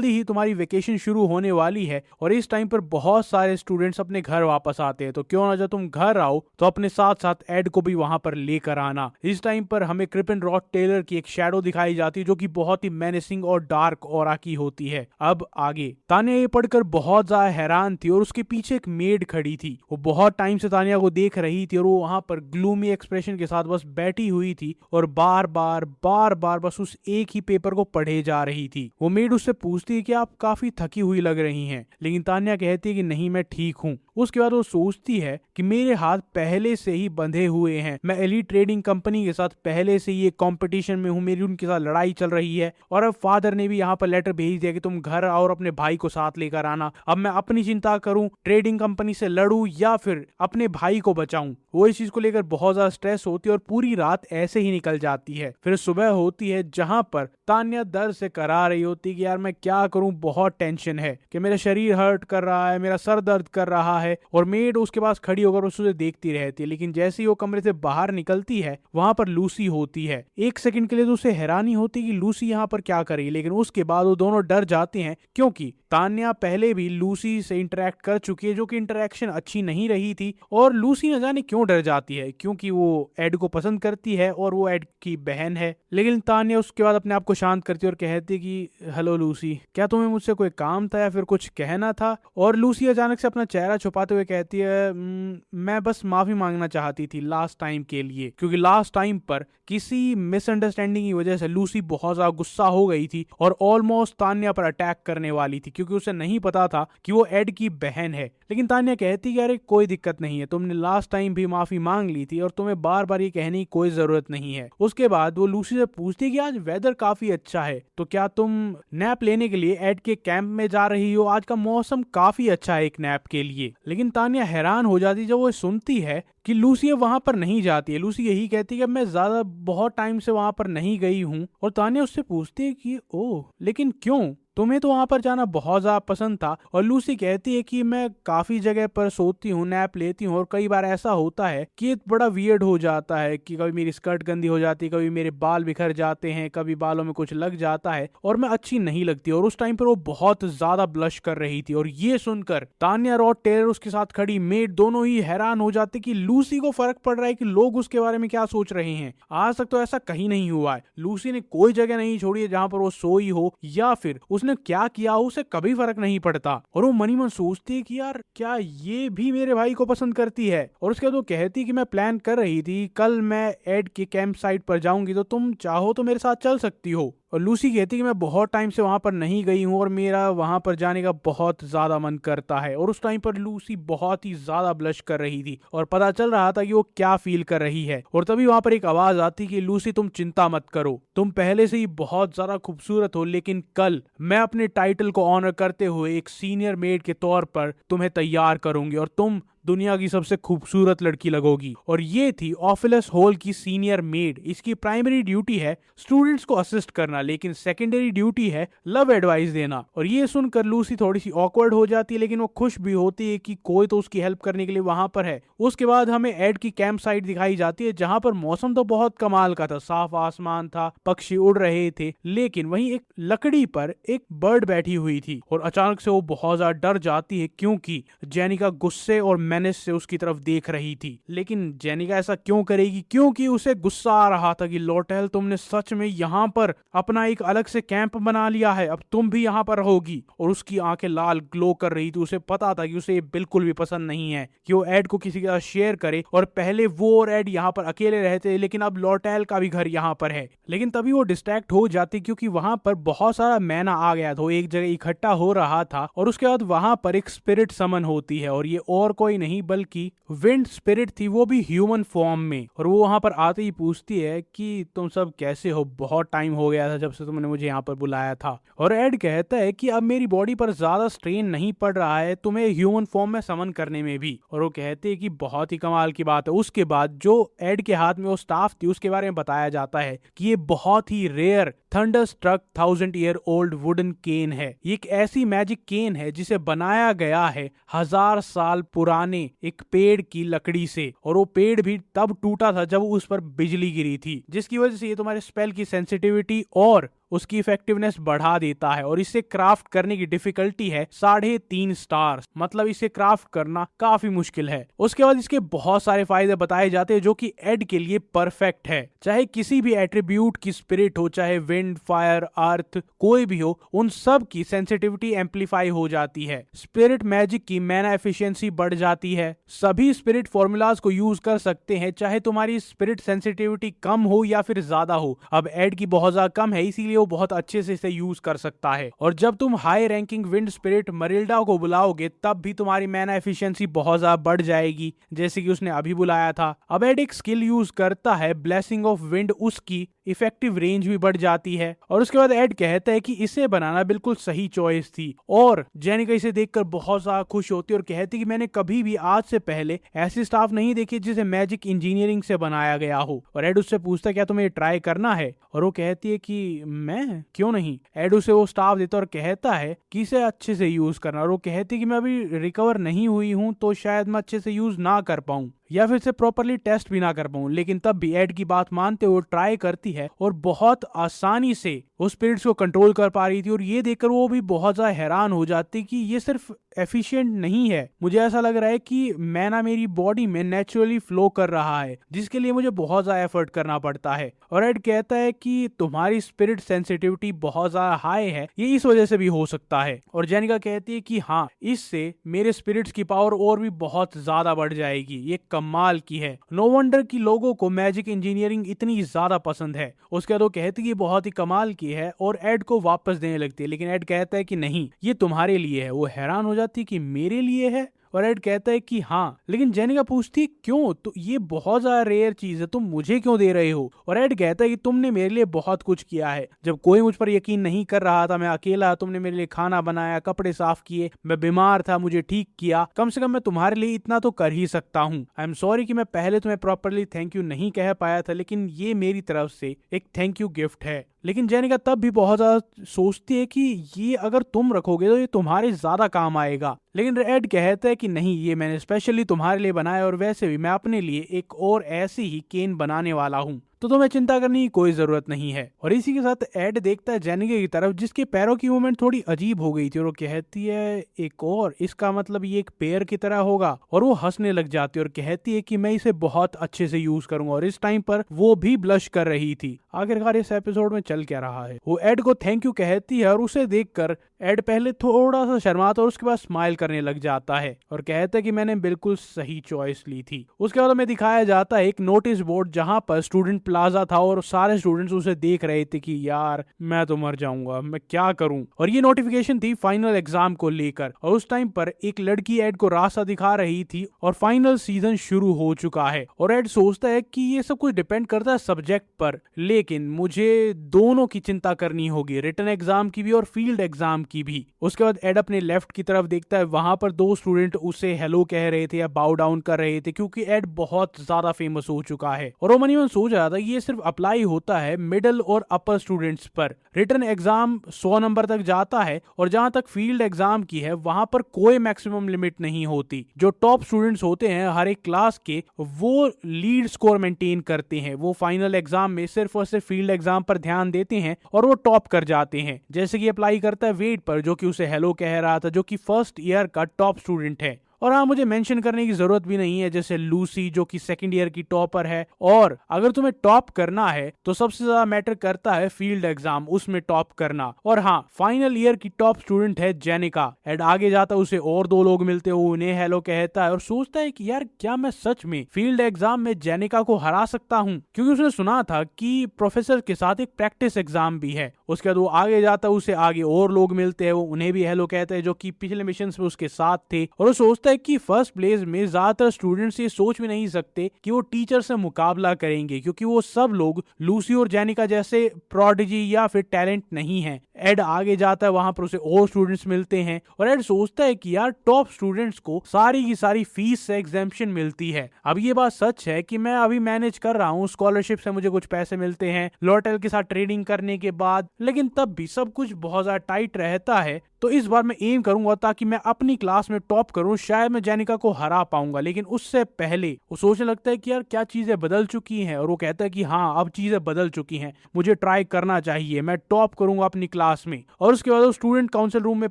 ही तुम्हारी वेकेशन शुरू होने वाली है और इस टाइम पर बहुत सारे स्टूडेंट्स अपने घर वापस आते हैं, तो क्यों ना जब तुम घर आओ तो अपने साथ साथ एड को भी वहां पर लेकर आना। इस टाइम पर हमें क्रिपिन रॉथ टेलर की एक शैडो दिखाई जाती है, जो कि बहुत ही मेनेसिंग और डार्क ऑरा की होती है। अब आगे तान्या ये पढ़कर बहुत ज्यादा हैरान थी और उसके पीछे एक मेड खड़ी थी। वो बहुत टाइम से तान्या को देख रही थी और वो वहां पर ग्लूमी एक्सप्रेशन के साथ बस बैठी हुई थी और बार बार बस उस एक ही पेपर को पढ़े जा रही थी। वो मेड उससे पूछती है कि आप काफी थकी हुई लग रही हैं, लेकिन तान्या कहती है कि नहीं, मैं ठीक हूँ। उसके बाद वो सोचती है कि मेरे हाथ पहले से ही बंधे हुए हैं, मैं एलीट ट्रेडिंग कंपनी के साथ पहले से ही एक कंपटीशन में हूँ, मेरी उनके साथ लड़ाई चल रही है और अब फादर ने भी यहाँ पर लेटर भेज दिया कि तुम घर आओ और अपने भाई को साथ लेकर आना। अब मैं अपनी चिंता करूं, ट्रेडिंग कंपनी से लड़ूं या फिर अपने भाई को बचाऊं। वो इस चीज को लेकर बहुत ज्यादा स्ट्रेस होती है और पूरी रात ऐसे ही निकल जाती है। फिर सुबह होती है जहां पर तान्या दर्द से करा रही होती कि यार मैं क्या करूं, बहुत टेंशन है कि मेरा शरीर हर्ट कर रहा है, मेरा सर दर्द कर रहा है। और मेड उसके पास खड़ी होकर उसे देखती रहती है, लेकिन जैसे ही वो कमरे से बाहर निकलती है वहां पर लूसी होती है। एक सेकंड के लिए तो उसे हैरानी होती कि लूसी यहाँ पर क्या कर रही है, लेकिन उसके बाद वो दोनों डर जाते हैं क्योंकि तान्या पहले भी लूसी से इंटरेक्ट कर चुकी है, जो कि इंटरेक्शन अच्छी नहीं रही थी। और लूसी न जाने क्यों डर जाती है, क्योंकि वो एड को पसंद करती है और वो एड की बहन है। लेकिन तान्या उसके बाद अपने आप को शांत करती है और कहती है कि हेलो लूसी, क्या तुम्हें मुझसे कोई काम था या फिर कुछ कहना था? और लूसी अचानक से अपना चेहरा छुपाते हुए कहती है मैं बस माफी मांगना चाहती थी लास्ट टाइम के लिए, क्योंकि लास्ट टाइम पर किसी मिसअंडरस्टैंडिंग की वजह से लूसी बहुत ज्यादा गुस्सा हो गई थी और ऑलमोस्ट तान्या पर अटैक करने वाली थी, क्योंकि उसे नहीं पता था कि वो एड की बहन है। लेकिन तान्या कहती कि अरे कोई दिक्कत नहीं है, तुमने लास्ट टाइम भी माफी मांग ली थी और तुम्हें बार बार ये कहने की कोई जरूरत नहीं है। उसके बाद वो लूसी से पूछती है कि आज वेदर काफी अच्छा है, तो क्या तुम नैप लेने के लिए एड के कैंप में जा रही हो? आज का मौसम काफी अच्छा है एक नैप के लिए। लेकिन तान्या हैरान हो जाती जब वो सुनती है कि लूसी वहां पर नहीं जाती है। लूसी यही कहती है कि मैं ज्यादा बहुत टाइम से वहां पर नहीं गई हूँ। और तान्या उससे पूछती है कि ओह लेकिन क्यों, तुम्हें तो वहां पर जाना बहुत ज्यादा पसंद था। और लूसी कहती है कि मैं काफी जगह पर सोती हूँ, नैप लेती हूँ और कई बार ऐसा होता है कि बड़ा वियर्ड हो जाता है कि कभी मेरी स्कर्ट गंदी हो जाती है, कभी मेरे बाल बिखर जाते हैं, कभी बालों में कुछ लग जाता है और मैं अच्छी नहीं लगती। और उस टाइम पर वो बहुत ज्यादा ब्लश कर रही थी। और ये सुनकर तान्या और टेलर उसके साथ खड़ी मेड दोनों ही हैरान हो जाते कि लूसी को फर्क पड़ रहा है कि लोग उसके बारे में क्या सोच रहे हैं। आज तक तो ऐसा कहीं नहीं हुआ है, लूसी ने कोई जगह नहीं छोड़ी है जहां पर वो सोई हो या फिर उसने क्या किया हो, उसे कभी फर्क नहीं पड़ता। और वो मनी मन सोचती है कि यार क्या ये भी मेरे भाई को पसंद करती है। और उसके बाद वो कहती कि मैं प्लान कर रही थी कल मैं एड के कैंप साइट पर जाऊंगी, तो तुम चाहो तो मेरे साथ चल सकती हो। और लूसी कहती कि मैं बहुत टाइम से वहां पर नहीं गई हूं और मेरा वहां पर जाने का बहुत ज्यादा मन करता है। और उस टाइम पर लूसी बहुत ही ज्यादा ब्लश कर रही थी और पता चल रहा था कि वो क्या फील कर रही है। और तभी वहां पर एक आवाज आती कि लूसी तुम चिंता मत करो, तुम पहले से ही बहुत ज्यादा खूबसूरत हो, लेकिन कल मैं अपने टाइटल को ऑनर करते हुए एक सीनियर मेड के तौर पर तुम्हें तैयार करूंगी और तुम दुनिया की सबसे खूबसूरत लड़की लगोगी। और ये थी ऑफिलस हॉल की सीनियर मेड। इसकी प्राइमरी ड्यूटी है स्टूडेंट्स को असिस्ट करना, लेकिन सेकेंडरी ड्यूटी है लव एडवाइस देना। और ये सुनकर लूसी थोड़ी सी ऑकवर्ड हो जाती है, लेकिन वो खुश भी होती है कि कोई तो उसकी हेल्प करने के लिए वहां पर है। उसके बाद हमें एड की कैंप साइट दिखाई जाती है जहां पर मौसम तो बहुत कमाल का था, साफ आसमान था, पक्षी उड़ रहे थे, लेकिन वहीं एक लकड़ी पर एक बर्ड बैठी हुई थी। और अचानक से वो बहुत ज्यादा डर जाती है क्योंकि जेनिका गुस्से और मेनेस से उसकी तरफ देख रही थी। लेकिन जेनिका ऐसा क्यों करेगी? क्योंकि उसे गुस्सा आ रहा था कि लोटेल तुमने सच में यहाँ पर अपना एक अलग से कैंप बना लिया है, अब तुम भी यहाँ पर रहोगी। और उसकी आंखें लाल ग्लो कर रही थी। उसे पता था कि उसे बिल्कुल भी पसंद नहीं है कि वो एड को किसी के साथ शेयर करे। और पहले वो और एड यहाँ पर अकेले रहते, लेकिन अब लोटेल का भी घर यहाँ पर है। लेकिन तभी वो डिस्ट्रैक्ट हो जाती क्योंकि वहां पर बहुत सारा मैना आ गया था, एक जगह इकट्ठा हो रहा था। और उसके बाद वहां पर एक स्पिरिट समन होती है और ये और कोई नहीं बल्कि विंड स्पिरिट थी, वो भी ह्यूमन फॉर्म में। और वो वहां पर आते ही पूछती है कि तुम सब कैसे हो, बहुत टाइम हो गया था जब से तुमने मुझे यहाँ पर बुलाया था। और एड कहता है कि अब मेरी बॉडी पर ज्यादा स्ट्रेन नहीं पड़ रहा है तुम्हें ह्यूमन फॉर्म में समन करने में भी। और वो कहते हैं कि बहुत ही कमाल की बात है। उसके बाद जो एड के हाथ में वो स्टाफ थी उसके बारे में बताया जाता है कि ये बहुत ही rare thunderstruck 1000 year old wooden केन है। ये एक ऐसी मैजिक केन है जिसे बनाया गया है 1000 साल पुराने एक पेड़ की लकड़ी से। और वो पेड़ भी तब टूटा था जब उस पर बिजली गिरी थी, जिसकी वजह से ये तुम्हारे स्पेल की सेंसिटिविटी और उसकी इफेक्टिवनेस बढ़ा देता है। और इसे क्राफ्ट करने की डिफिकल्टी है 3.5 स्टार्स, मतलब इसे क्राफ्ट करना काफी मुश्किल है। उसके बाद इसके बहुत सारे फायदे बताए जाते हैं जो कि एड के लिए परफेक्ट है। चाहे किसी भी एट्रीब्यूट की स्पिरिट हो, चाहे विंड, फायर, अर्थ, कोई भी हो, उन सब की सेंसिटिविटी एम्पलीफाई हो जाती है। स्पिरिट मैजिक की मैना एफिशिएंसी बढ़ जाती है। सभी स्पिरिट फॉर्मूलाज को यूज कर सकते हैं, चाहे तुम्हारी स्पिरिट सेंसिटिविटी कम हो या फिर ज्यादा हो। अब एड की बहुत ज्यादा कम है, इसीलिए वो बहुत अच्छे से इसे यूज कर सकता है। और जब तुम हाई रैंकिंग विंड स्पिरिट मरिल्डा को बुलाओगे तब भी तुम्हारी मैना एफिशिएंसी बहुत ज्यादा बढ़ जाएगी, जैसे कि उसने अभी बुलाया था। अब एड एक स्किल यूज करता है ब्लेसिंग ऑफ विंड, उसकी इफेक्टिव रेंज भी बढ़ जाती है। और उसके बाद एड कहता है कि इसे बनाना बिल्कुल सही चॉइस थी। और जेनिका इसे देखकर बहुत ज्यादा खुश होती है और कहती है कि मैंने कभी भी आज से पहले ऐसी स्टाफ नहीं देखी जिसे मैजिक इंजीनियरिंग से बनाया गया हो। और एड उससे पूछता है क्या तुम्हें ट्राई करना है, और वो कहती है कि मैं क्यों नहीं। एड उसे वो स्टाफ देता और कहता है कि इसे अच्छे से यूज करना। और वो कहती है कि मैं अभी रिकवर नहीं हुई हूं तो शायद मैं अच्छे से यूज ना कर पाऊं या फिर से प्रॉपरली टेस्ट भी ना कर पाऊं। लेकिन तब भी एड की बात मानते हुए ट्राई करती है और बहुत आसानी से वो स्पिरिट्स को कंट्रोल कर पा रही थी। और ये देखकर वो भी बहुत ज्यादा हैरान हो जाती कि ये सिर्फ एफिशिएंट नहीं है, मुझे ऐसा लग रहा है कि मैना मेरी बॉडी में नेचुरली फ्लो कर रहा है, जिसके लिए मुझे बहुत ज्यादा एफर्ट करना पड़ता है। और एड कहता है कि तुम्हारी स्पिरिट सेंसिटिविटी बहुत ज्यादा हाई है, ये इस वजह से भी हो सकता है। और जेनिका कहती है कि हाँ, इससे मेरे स्पिरिट्स की पावर और भी बहुत ज्यादा बढ़ जाएगी, ये कमाल की है। नो वंडर कि लोगों को मैजिक इंजीनियरिंग इतनी ज्यादा पसंद है। उसके बाद वो कहती है कि बहुत ही कमाल की है और एड को वापस देने लगती है। लेकिन एड कहता है कि नहीं, ये तुम्हारे लिए है। वो हैरान हो जाती है कि मेरे लिए है, और एड कहता है कि हाँ। लेकिन जेनिका पूछती है क्यों, तो ये बहुत ज्यादा रेयर चीज है, तुम मुझे क्यों दे रहे हो। और एड कहता है कि तुमने मेरे लिए बहुत कुछ किया है, जब कोई मुझ पर यकीन नहीं कर रहा था, मैं अकेला, तुमने मेरे लिए खाना बनाया, कपड़े साफ किए, मैं बीमार था, मुझे ठीक किया, कम से कम मैं तुम्हारे लिए इतना तो कर ही सकता हूँ। आई एम सॉरी कि मैं पहले तुम्हें प्रॉपरली थैंक यू नहीं कह पाया था, लेकिन ये मेरी तरफ से एक थैंक यू गिफ्ट है। लेकिन जेनिका तब भी बहुत ज्यादा सोचती है कि ये अगर तुम रखोगे तो ये तुम्हारे ज्यादा काम आएगा। लेकिन एड कहता है कि नहीं, ये मैंने स्पेशली तुम्हारे लिए बनाया, और वैसे भी मैं अपने लिए एक और ऐसी ही केन बनाने वाला हूँ, तो तुम्हें चिंता करने की कोई जरूरत नहीं है। और इसी के साथ एड देखता है जेनिका की तरफ, जिसके पैरों की मूवमेंट थोड़ी अजीब हो गई थी, और वो कहती है एक और, इसका मतलब ये एक पेयर की तरह होगा। और वो हंसने लग जाती है और कहती है कि मैं इसे बहुत अच्छे से यूज करूंगा। और इस टाइम पर वो भी ब्लश कर रही थी। आखिरकार इस एपिसोड में चल क्या रहा है। वो एड को थैंक यू कहती है और उसे देखकर एड पहले थोड़ा सा शर्माता और उसके बाद स्माइल करने लग जाता है और कहता है कि मैंने बिल्कुल सही चॉइस ली थी। उसके बाद हमें दिखाया जाता है एक नोटिस बोर्ड, जहां पर स्टूडेंट प्लाजा था और सारे स्टूडेंट्स उसे देख रहे थे कि यार मैं तो मर जाऊंगा, मैं क्या करूं। और ये नोटिफिकेशन थी फाइनल एग्जाम को लेकर। और उस टाइम पर एक लड़की एड को रास्ता दिखा रही थी और फाइनल सीजन शुरू हो चुका है। और एड सोचता है कि ये सब कुछ डिपेंड करता है सब्जेक्ट पर, लेकिन मुझे दोनों की चिंता करनी होगी, रिटन एग्जाम की भी और फील्ड एग्जाम की भी। उसके बाद एड अपने लेफ्ट की तरफ देखता है, वहां पर दो स्टूडेंट उसे हेलो कह रहे थे या बाउ डाउन कर रहे थे, क्योंकि एड बहुत ज्यादा फेमस हो चुका है। और वो मनी मन सोच रहा था ये सिर्फ अप्लाई होता है मिडिल और अपर स्टूडेंट्स पर। रिटन एग्जाम 100 नंबर तक जाता है, और जहां तक फील्ड एग्जाम की है वहां पर कोई मैक्सिमम लिमिट नहीं होती। जो टॉप स्टूडेंट्स होते हैं हर एक क्लास के, वो लीड स्कोर मेंटेन करते हैं, वो फाइनल एग्जाम में सिर्फ और सिर्फ फील्ड एग्जाम पर ध्यान देते हैं और वो टॉप कर जाते हैं। जैसे कि अप्लाई करता है वेट पर, जो कि उसे हेलो कह रहा था, जो कि फर्स्ट ईयर का टॉप स्टूडेंट है। और हाँ, मुझे मेंशन करने की जरूरत भी नहीं है, जैसे लूसी जो कि सेकंड ईयर की टॉपर है। और अगर तुम्हें टॉप करना है तो सबसे ज्यादा मैटर करता है फील्ड एग्जाम, उसमें टॉप करना। और हाँ, फाइनल ईयर की टॉप स्टूडेंट है जेनिका। एड आगे जाता है, उसे और दो लोग मिलते हो, उन्हें हेलो कहता है और सोचता है कि यार क्या मैं सच में फील्ड एग्जाम में जेनिका को हरा सकता हूँ, क्योंकि उसने सुना था कि प्रोफेसर के साथ एक प्रैक्टिस एग्जाम भी है। उसके बाद वो आगे जाता है, उसे आगे और लोग मिलते हैं, वो उन्हें भी हेलो कहते हैं, जो कि पिछले मिशन में उसके साथ थे। और वो सोचता है कि फर्स्ट प्लेस में ज्यादातर स्टूडेंट्स ये सोच भी नहीं सकते कि वो टीचर से मुकाबला करेंगे, क्योंकि वो सब लोग लूसी और जेनिका जैसे प्रोडिजी या फिर टैलेंट नहीं है। एड आगे जाता है, वहां पर उसे और स्टूडेंट्स मिलते हैं और एड सोचता है कि यार टॉप स्टूडेंट्स को सारी की सारी फीस से एग्जेम्पशन मिलती है। अब ये बात सच है कि मैं अभी मैनेज कर रहा हूँ, स्कॉलरशिप से मुझे कुछ पैसे मिलते हैं लॉटेल के साथ ट्रेडिंग करने के बाद, लेकिन तब भी सब कुछ बहुत ज्यादा टाइट रहता है। तो इस बार मैं एम करूंगा ताकि मैं अपनी क्लास में टॉप करूं, शायद मैं जेनिका को हरा पाऊंगा। लेकिन उससे पहले वो सोचने लगता है कि यार क्या चीजें बदल चुकी हैं, और वो कहता है कि हाँ अब चीजें बदल चुकी हैं, मुझे ट्राई करना चाहिए, मैं टॉप करूंगा अपनी क्लास क्लास में। और उसके बाद वो स्टूडेंट काउंसिल रूम में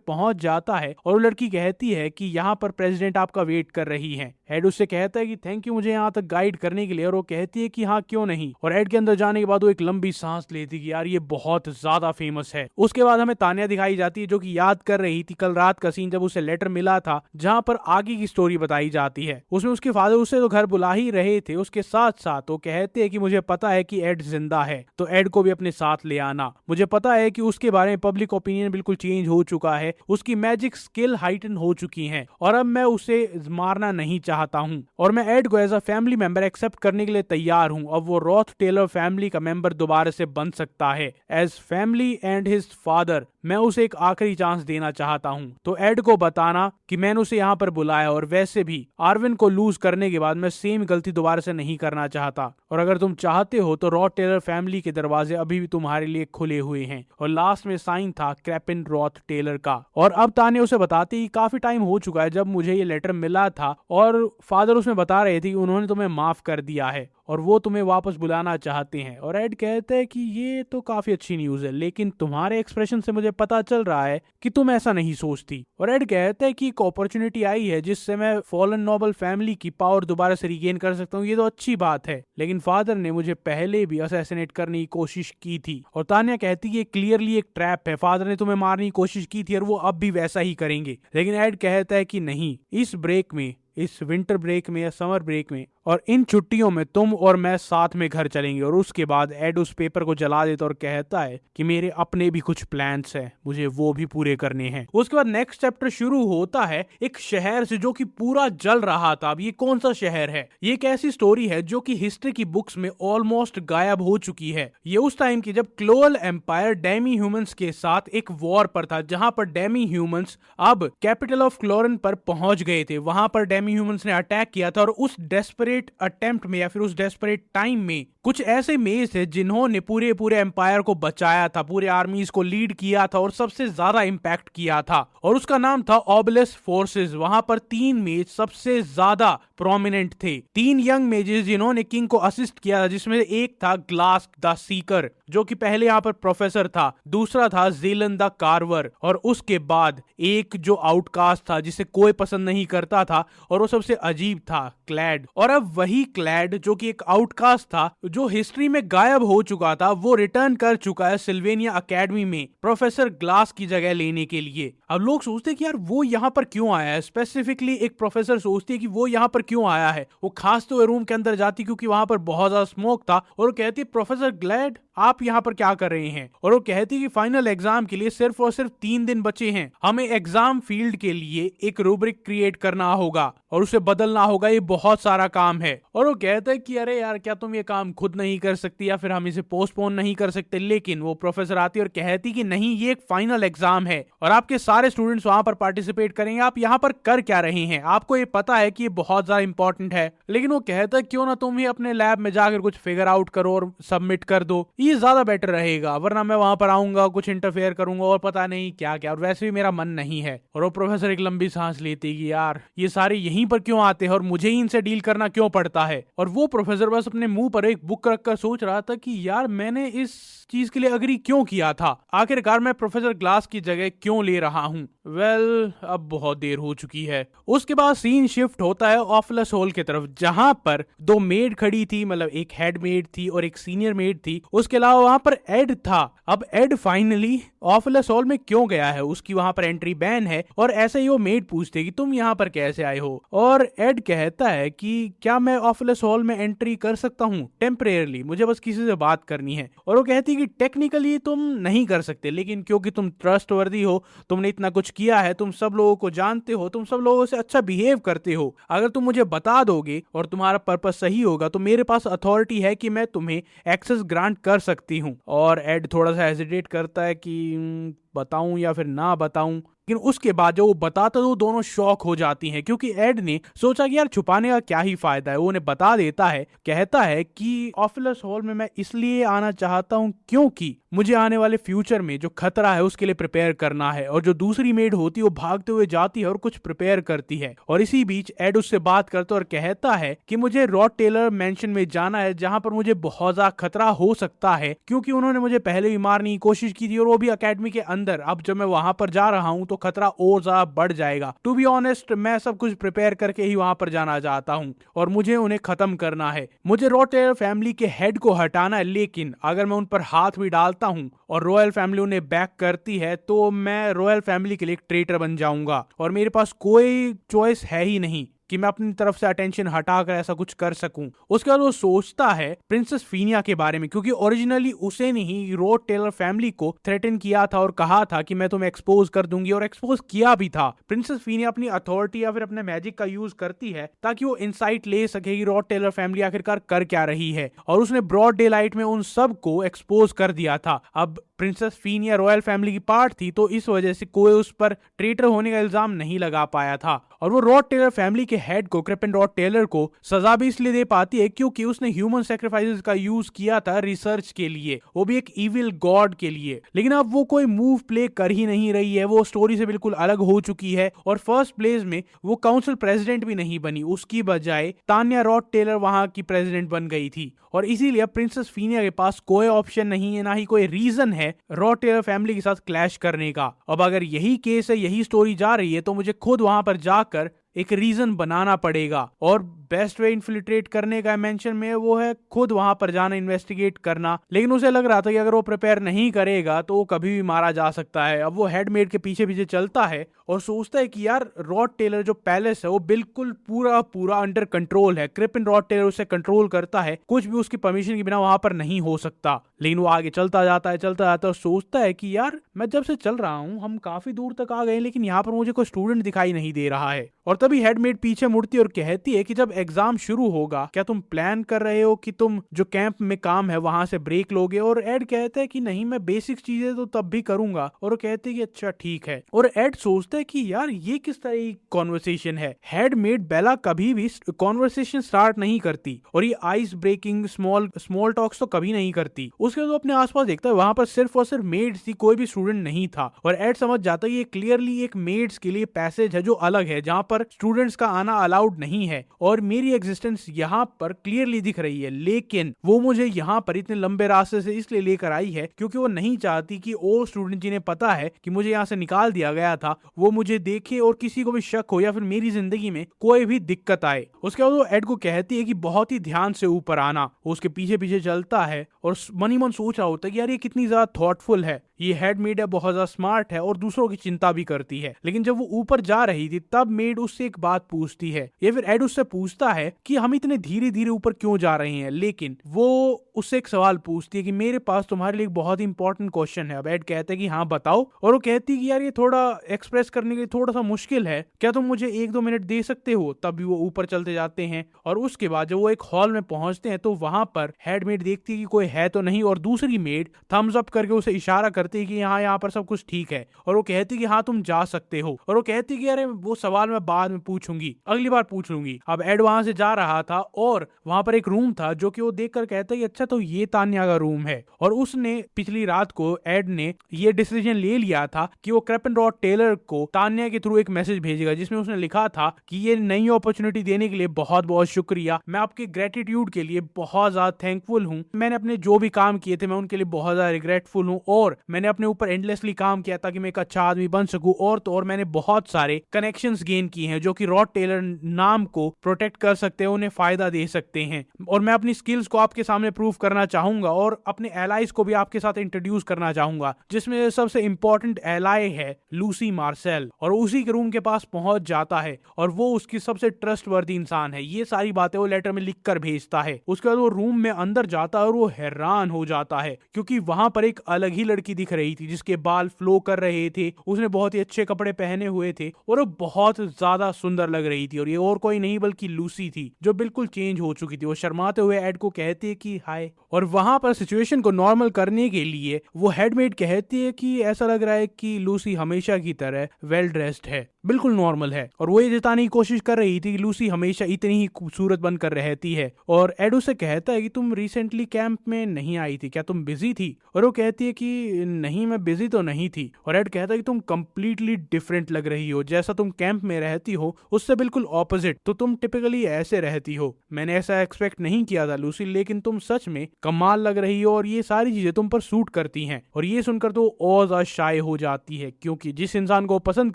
पहुंच जाता है और वो लड़की कहती है कि यहाँ पर प्रेसिडेंट आपका वेट कर रही है। एड उससे कहता है कि थैंक यू मुझे यहाँ तक गाइड करने के लिए, और वो कहती है कि हाँ क्यों नहीं। और एड के अंदर जाने के बाद वो एक लंबी सांस लेती कि यार ये बहुत ज्यादा फेमस है। उसके बाद हमें तान्या दिखाई जाती है जो कि याद कर रही थी कल रात का सीन जब उसे लेटर मिला था जहाँ पर आगे की स्टोरी बताई जाती है। उसमें उसके फादर उसे तो घर बुला ही रहे थे, उसके साथ साथ वो कहते हैं कि मुझे पता है कि एड जिंदा है तो एड को भी अपने साथ ले आना। मुझे पता है कि उसके बारे में पब्लिक ओपिनियन बिल्कुल चेंज हो चुका है, उसकी मैजिक स्किल हाइटन हो चुकी है और अब मैं उसे मारना नहीं चाहता हूँ और मैं एड को as a family member accept करने के लिए तैयार हूँ। अब वो रॉथ टेलर फैमिली का मेंबर दोबारा से बन सकता है। As family and his father मैं उसे एक आखिरी चांस देना चाहता हूँ। तो एड को बताना कि मैंने उसे यहाँ पर बुलाया और वैसे भी आर्विन को लूज करने के बाद मैं सेम गलती दोबारा से नहीं करना चाहता और अगर तुम चाहते हो तो रॉथ टेलर फैमिली के दरवाजे अभी भी तुम्हारे लिए खुले हुए हैं। और लास्ट में साइन था क्रेपिन रॉथ टेलर का। और अब तान्या उसे बताती कि काफी टाइम हो चुका है जब मुझे ये लेटर मिला था और फादर उसमें बता रहे थे कि उन्होंने तुम्हें माफ कर दिया है और वो तुम्हें वापस बुलाना चाहते हैं। और एड कहते हैं कि ये तो काफी अच्छी न्यूज है, लेकिन तुम्हारे एक्सप्रेशन से मुझे पता चल रहा है कि तुम ऐसा नहीं सोचती। और एड कहते हैं कि एक अपॉर्चुनिटी आई है जिससे मैं फॉलन नोबल फैमिली की पावर दोबारा से रिगेन कर सकता हूँ, ये तो अच्छी बात है, लेकिन फादर ने मुझे पहले भी असैसिनेट करने की कोशिश की थी। और तान्या कहती है क्लियरली एक ट्रैप है, फादर ने तुम्हें मारने की कोशिश की थी और वो अब भी वैसा ही करेंगे। लेकिन एड कहता है कि नहीं, इस ब्रेक में, इस विंटर ब्रेक में या समर ब्रेक में और इन छुट्टियों में तुम और मैं साथ में घर चलेंगे। और उसके बाद एड उस पेपर को जला देता और कहता है कि मेरे अपने भी कुछ प्लान्स हैं, मुझे वो भी पूरे करने हैं। उसके बाद नेक्स्ट चैप्टर शुरू होता है एक शहर से जो कि पूरा जल रहा था। अब ये कौन सा शहर है? ये एक ऐसी स्टोरी है जो कि हिस्ट्री की बुक्स में ऑलमोस्ट गायब हो चुकी है। ये उस टाइम की जब क्लोअल एम्पायर डेमी ह्यूमंस के साथ एक वॉर पर था, जहां पर डेमी ह्यूमंस अब कैपिटल ऑफ क्लोरन पर पहुंच गए थे। वहां पर डेमी ह्यूमंस ने अटैक किया था और उस डेस्परेट अटेम्प्ट में या फिर उस डेस्परेट टाइम में कुछ ऐसे मेज थे जिन्होंने पूरे एम्पायर को बचाया था, पूरे आर्मीज को लीड किया था और सबसे ज्यादा इंपैक्ट किया था और उसका नाम था ऑबलिस फोर्सेस। वहां पर 3 मेज सबसे ज्यादा प्रोमिनेंट थे, 3 यंग मेजेस जिन्होंने किंग को असिस्ट किया था, जिसमें एक था ग्लास द सीकर जो कि पहले यहाँ पर प्रोफेसर था, दूसरा था जेलन द कार्वर और उसके बाद एक जो आउटकास्ट था जिसे कोई पसंद नहीं करता था और वो सबसे अजीब था, क्लैड। और अब वही क्लैड जो कि एक आउटकास्ट था जो हिस्ट्री में गायब हो चुका था, वो रिटर्न कर चुका है सिल्वेनिया अकेडमी में प्रोफेसर ग्लास की जगह लेने के लिए। अब लोग सोचते हैं कि यार वो यहाँ पर क्यों आया है, स्पेसिफिकली एक प्रोफेसर सोचती है कि वो यहाँ पर क्यों आया है। वो खासते हुए रूम के अंदर जाती क्योंकि वहां पर बहुत ज्यादा स्मोक था और वो कहती है प्रोफेसर ग्लैड आप यहाँ पर क्या कर रहे हैं। और वो कहती है कि फाइनल एग्जाम के लिए सिर्फ और सिर्फ 3 दिन बचे हैं, हमें एग्जाम फील्ड के लिए एक रूब्रिक क्रिएट करना होगा और उसे बदलना होगा, ये बहुत सारा काम है। और वो कहता है कि अरे यार क्या तुम ये काम खुद नहीं कर सकती या फिर हम इसे पोस्टपोन नहीं कर सकते। लेकिन वो प्रोफेसर आती है और कहती कि नहीं, ये एक फाइनल एग्जाम है और आपके सारे स्टूडेंट्स वहां पर पार्टिसिपेट करेंगे, आप यहाँ पर कर क्या रहे हैं, आपको ये पता है कि ये बहुत ज्यादा इंपॉर्टेंट है। लेकिन वो कहता है क्यों ना तुम ही अपने लैब में जाकर कुछ फिगर आउट करो और सबमिट कर दो, ये ज्यादा बेटर रहेगा, वरना मैं वहां पर आऊंगा कुछ इंटरफेयर करूंगा और पता नहीं क्या क्या, और वैसे भी मेरा मन नहीं है। और वो प्रोफेसर एक लंबी सांस लेती कि यार ये सारे यहीं पर क्यों आते हैं और मुझे ही इनसे डील करना क्यों पड़ता है। और वो प्रोफेसर बस अपने मुंह पर एक बुक रखकर सोच रहा था कि यार मैंने इस चीज के लिए अग्री क्यों किया था, आखिरकार मैं प्रोफेसर ग्लास की जगह क्यों ले रहा हूँ। वेल अब बहुत देर हो चुकी है। उसके बाद सीन शिफ्ट होता है ऑफलेस हॉल की तरफ, जहां पर 2 मेड खड़ी थी, मतलब एक हेड मेड थी और एक सीनियर मेड थी, उसके अलावा वहां पर एड था। अब एड फाइनली ऑफलेस हॉल में क्यों गया है, उसकी वहां पर एंट्री बैन है और ऐसे ही वो मेड पूछते कि तुम यहाँ पर कैसे आए हो। और एड कहता है कि क्या मैं ऑफलेस हॉल में एंट्री कर सकता हूँ टेम्परेरली, मुझे बस किसी से बात करनी है। और वो कहती कि टेक्निकली तुम नहीं कर सकते, लेकिन क्योंकि तुम ट्रस्टवर्दी हो, तुमने इतना कुछ किया है, तुम सब लोगों को जानते हो, तुम सब लोगों से अच्छा बिहेव करते हो, अगर तुम मुझे बता दोगे और तुम्हारा पर्पस सही होगा तो मेरे पास अथॉरिटी है कि मैं तुम्हें एक्सेस ग्रांट कर सकती हूँ। और एड थोड़ा सा हेजिटेट करता है कि बताऊं या फिर ना बताऊं। लेकिन उसके बाद जब वो बताता तो दोनों शॉक हो जाती हैं, क्योंकि एड ने सोचा कि यार छुपाने का क्या ही फायदा है। वो उन्हें बता देता है, कहता है कि ऑफिलर्स हॉल में मैं इसलिए आना चाहता हूँ क्योंकि मुझे आने वाले फ्यूचर में जो खतरा है उसके लिए प्रिपेयर करना है। और जो दूसरी मेड होती है वो भागते हुए जाती है और कुछ प्रिपेयर करती है, और इसी बीच एड उससे बात करता है और कहता है कि मुझे रॉड टेलर मेंशन में जाना है, जहां पर मुझे बहुत ज्यादा खतरा हो सकता है, क्योंकि उन्होंने मुझे पहले भी मारने की कोशिश की थी और वो भी अकेडमी के अंदर। अब जब मैं वहां पर जा रहा हूं तो खतरा और ज्यादा बढ़ जाएगा। टू बी ऑनेस्ट, मैं सब कुछ प्रिपेयर करके ही वहां पर जाना चाहता हूं और मुझे उन्हें खत्म करना है। मुझे रॉड टेलर फैमिली के हेड को हटाना है, लेकिन अगर मैं उन पर हाथ भी डालता हूं और रॉयल फैमिली उन्हें बैक करती है तो मैं रॉयल फैमिली के लिए एक ट्रेटर बन जाऊंगा और मेरे पास कोई चॉइस है ही नहीं कि मैं अपनी तरफ से अटेंशन हटाकर ऐसा कुछ कर सकूं। उसके बाद वो सोचता है प्रिंसेस फीनिया के बारे में, क्योंकि ओरिजिनली उसे ने ही रॉड टेलर फैमिली को थ्रेटन किया था और कहा था कि मैं तुम्हें एक्सपोज कर दूंगी, और एक्सपोज किया भी था। प्रिंसेस फीनिया अपनी अथॉरिटी या फिर अपने मैजिक का यूज करती है ताकि वो इंसाइट ले सके कि रॉड टेलर फैमिली आखिरकार कर क्या रही है, और उसने ब्रॉड डे लाइट में उन सब को एक्सपोज कर दिया था। अब प्रिंसेस फीनिया रॉयल फैमिली की पार्ट थी, तो इस वजह से कोई उस पर ट्रेटर होने का इल्जाम नहीं लगा पाया था। और वो रॉड टेलर फैमिली के हेड को, क्रिपिन रॉड टेलर को, सजा भी इसलिए दे पाती है क्योंकि उसने ह्यूमन सैक्रिफाइसेस का यूज किया था रिसर्च के लिए, वो भी एक इविल गॉड के लिए। लेकिन अब वो कोई मूव प्ले कर ही नहीं रही है, वो स्टोरी से बिल्कुल अलग हो चुकी है और फर्स्ट प्लेस में वो काउंसिल प्रेसिडेंट भी नहीं बनी, उसकी बजाय तान्या रॉड टेलर वहां की प्रेसिडेंट बन गई थी। और इसीलिए अब प्रिंसेस फीनिया के पास कोई ऑप्शन नहीं है, ना ही कोई रीजन है रॉड टेलर फैमिली के साथ क्लैश करने का। अब अगर यही केस है, यही स्टोरी जा रही है, तो मुझे खुद वहां पर जाकर एक रीजन बनाना पड़ेगा। और बेस्ट वे इन्फिल्ट्रेट करने का मेंशन में वो है खुद वहां पर जाना, इन्वेस्टिगेट करना। लेकिन उसे लग रहा था कि अगर वो प्रिपेयर नहीं करेगा तो वो कभी भी मारा जा सकता है। अब वो हेडमेड के पीछे पीछे चलता है और सोचता है कि यार रॉड टेलर जो पैलेस है वो बिल्कुल पूरा पूरा अंडर कंट्रोल है, क्रिपिन रॉड टेलर उसे कंट्रोल करता है, कुछ भी उसकी परमिशन के बिना वहां पर नहीं हो सकता। लेकिन वो आगे चलता जाता है और सोचता है कि यार मैं जब से चल रहा हूँ हम काफी दूर तक आ गए, लेकिन यहाँ पर मुझे कोई स्टूडेंट दिखाई नहीं दे रहा है। और तभी हेडमेड पीछे मुड़ती और कहती है कि जब एग्जाम शुरू होगा क्या तुम प्लान कर रहे हो कि तुम जो कैंप में काम है वहां से ब्रेक लोगे? और एड कहता है कि नहीं, मैं बेसिक चीजें तो तब भी करूंगा। और वो कहते हैं कि अच्छा ठीक है। और एड सोचता है कि यार ये किस तरह की कॉन्वर्सेशन है, हेडमेड बेला कभी भी कॉन्वर्सेशन स्टार्ट नहीं करती और ये आइस ब्रेकिंग स्मॉल टॉक्स तो कभी नहीं करती। उसके बाद वो अपने आसपास देखता है, वहां पर सिर्फ और सिर्फ मेड्स थी, कोई भी स्टूडेंट नहीं था। और एड समझ जाता है ये क्लियरली एक मेड्स के लिए पैसेज है जो अलग है, जहां पर स्टूडेंट्स का आना अलाउड नहीं है और मेरी एग्जिस्टेंस यहाँ पर क्लियरली दिख रही है। लेकिन वो मुझे यहाँ पर इतने लंबे रास्ते से इसलिए लेकर आई है क्योंकि वो नहीं चाहती कि और स्टूडेंट जिन्हें पता है कि मुझे यहाँ से निकाल दिया गया था वो मुझे देखे और किसी को भी शक हो या फिर मेरी जिंदगी में कोई भी दिक्कत आए। उसके बाद वो एड को कहती है कि बहुत ही ध्यान से ऊपर आना। वो उसके पीछे पीछे चलता है और मनी मन सोच रहा होता है कि यार ये कितनी ज्यादा थॉटफुल है, ये हेडमेड है, बहुत ज्यादा स्मार्ट है और दूसरों की चिंता भी करती है। लेकिन जब वो ऊपर जा रही थी तब मेड उससे एक बात पूछती है, या फिर एड उससे पूछता है कि हम इतने धीरे धीरे ऊपर क्यों जा रहे हैं। लेकिन वो उससे एक सवाल पूछती है कि मेरे पास तुम्हारे लिए एक बहुत इंपॉर्टेंट क्वेश्चन है। अब एड कहते हैं कि हाँ बताओ। और वो कहती है कि यार ये थोड़ा एक्सप्रेस करने के लिए थोड़ा सा मुश्किल है, क्या तुम मुझे 1-2 मिनट दे सकते हो? तब भी वो ऊपर चलते जाते हैं और उसके बाद जब वो एक हॉल में पहुंचते हैं तो वहां पर हेडमेड देखती है कि कोई है तो नहीं, और दूसरी मेड थम्स अप करके उसे इशारा करती है कि हाँ यहाँ पर सब कुछ ठीक है। और वो कहती है कि हाँ तुम जा सकते हो। और वो कहती है कि अरे वो सवाल मैं बाद में पूछूंगी, अगली बार पूछ लूंगी। अब एड वहां से जा रहा था और वहां पर एक रूम था जो कि वो देखकर कहता है कि अच्छा तो ये तान्या का रूम है। और उसने पिछली रात को एड ने ये डिसीजन ले लिया था कि वो क्रिपिन रॉड टेलर को तान्या के थ्रू एक मैसेज भेजेगा जिसमें उसने लिखा था कि ये नई अपॉर्चुनिटी देने के लिए बहुत बहुत शुक्रिया, मैं आपके ग्रेटिट्यूड के लिए बहुत ज्यादा थैंकफुल हूँ, मैंने अपने जो भी काम किए थे मैं उनके लिए बहुत ज्यादा रिग्रेटफुल हूँ और मैंने अपने ऊपर एंडलेसली काम किया ताकि मैं एक अच्छा आदमी बन सकूं। और तो और मैंने बहुत सारे कनेक्शंस गेन किए हैं जो कि रॉड टेलर नाम को प्रोटेक्ट कर सकते हैं, उन्हें फायदा दे सकते हैं। और मैं अपनी स्किल्स को आपके सामने प्रूव करना चाहूंगा और अपने एलाइज को भी आपके साथ इंट्रोड्यूस करना चाहूंगा, जिसमें सबसे इंपॉर्टेंट एलाई है लूसी मार्सेल। और उसी के रूम के पास पहुंच जाता है और वो उसकी सबसे ट्रस्टवर्दी इंसान है। ये सारी बातें वो लेटर में लिख कर भेजता है। उसके बाद वो रूम में अंदर जाता है और वो हैरान हो जाता है क्योंकि वहां पर एक अलग ही लड़की दिख रही थी, जिसके बाल फ्लो कर रहे थे, उसने बहुत ही अच्छे कपड़े पहने हुए थे और वो बहुत ज्यादा सुंदर लग रही थी। और ये और कोई नहीं बल्कि लूसी थी, जो बिल्कुल चेंज हो चुकी थी। वो शर्माते हुए एड को कहती है कि हाय, और वहां पर सिचुएशन को नॉर्मल करने के लिए वो हेडमेड कहती है कि ऐसा लग रहा है कि लूसी हमेशा की तरह वेल ड्रेस्ड है, बिल्कुल नॉर्मल है। और वो ये जताने की कोशिश कर रही थी कि लूसी हमेशा इतनी ही खूबसूरत बनकर रहती है। और एड उसे कहता है कि तुम रिसेंटली कैंप में नहीं आई थी क्या, तुम बिजी थी? और वो कहती है कि नहीं, मैं बिजी तो नहीं थी। और एड कहता है कि तुम कंप्लीटली डिफरेंट लग रही हो, जैसा तुम कैंप में रहती हो उससे बिल्कुल ऑपोजिट, तो तुम टिपिकली ऐसे रहती हो। मैंने ऐसा एक्सपेक्ट नहीं किया था लूसी, लेकिन तुम सच में कमाल लग रही हो और ये सारी चीजें तुम पर सूट करती हैं। और ये सुनकर तो और ज्यादा शाय हो जाती है, क्योंकि जिस इंसान को वो पसंद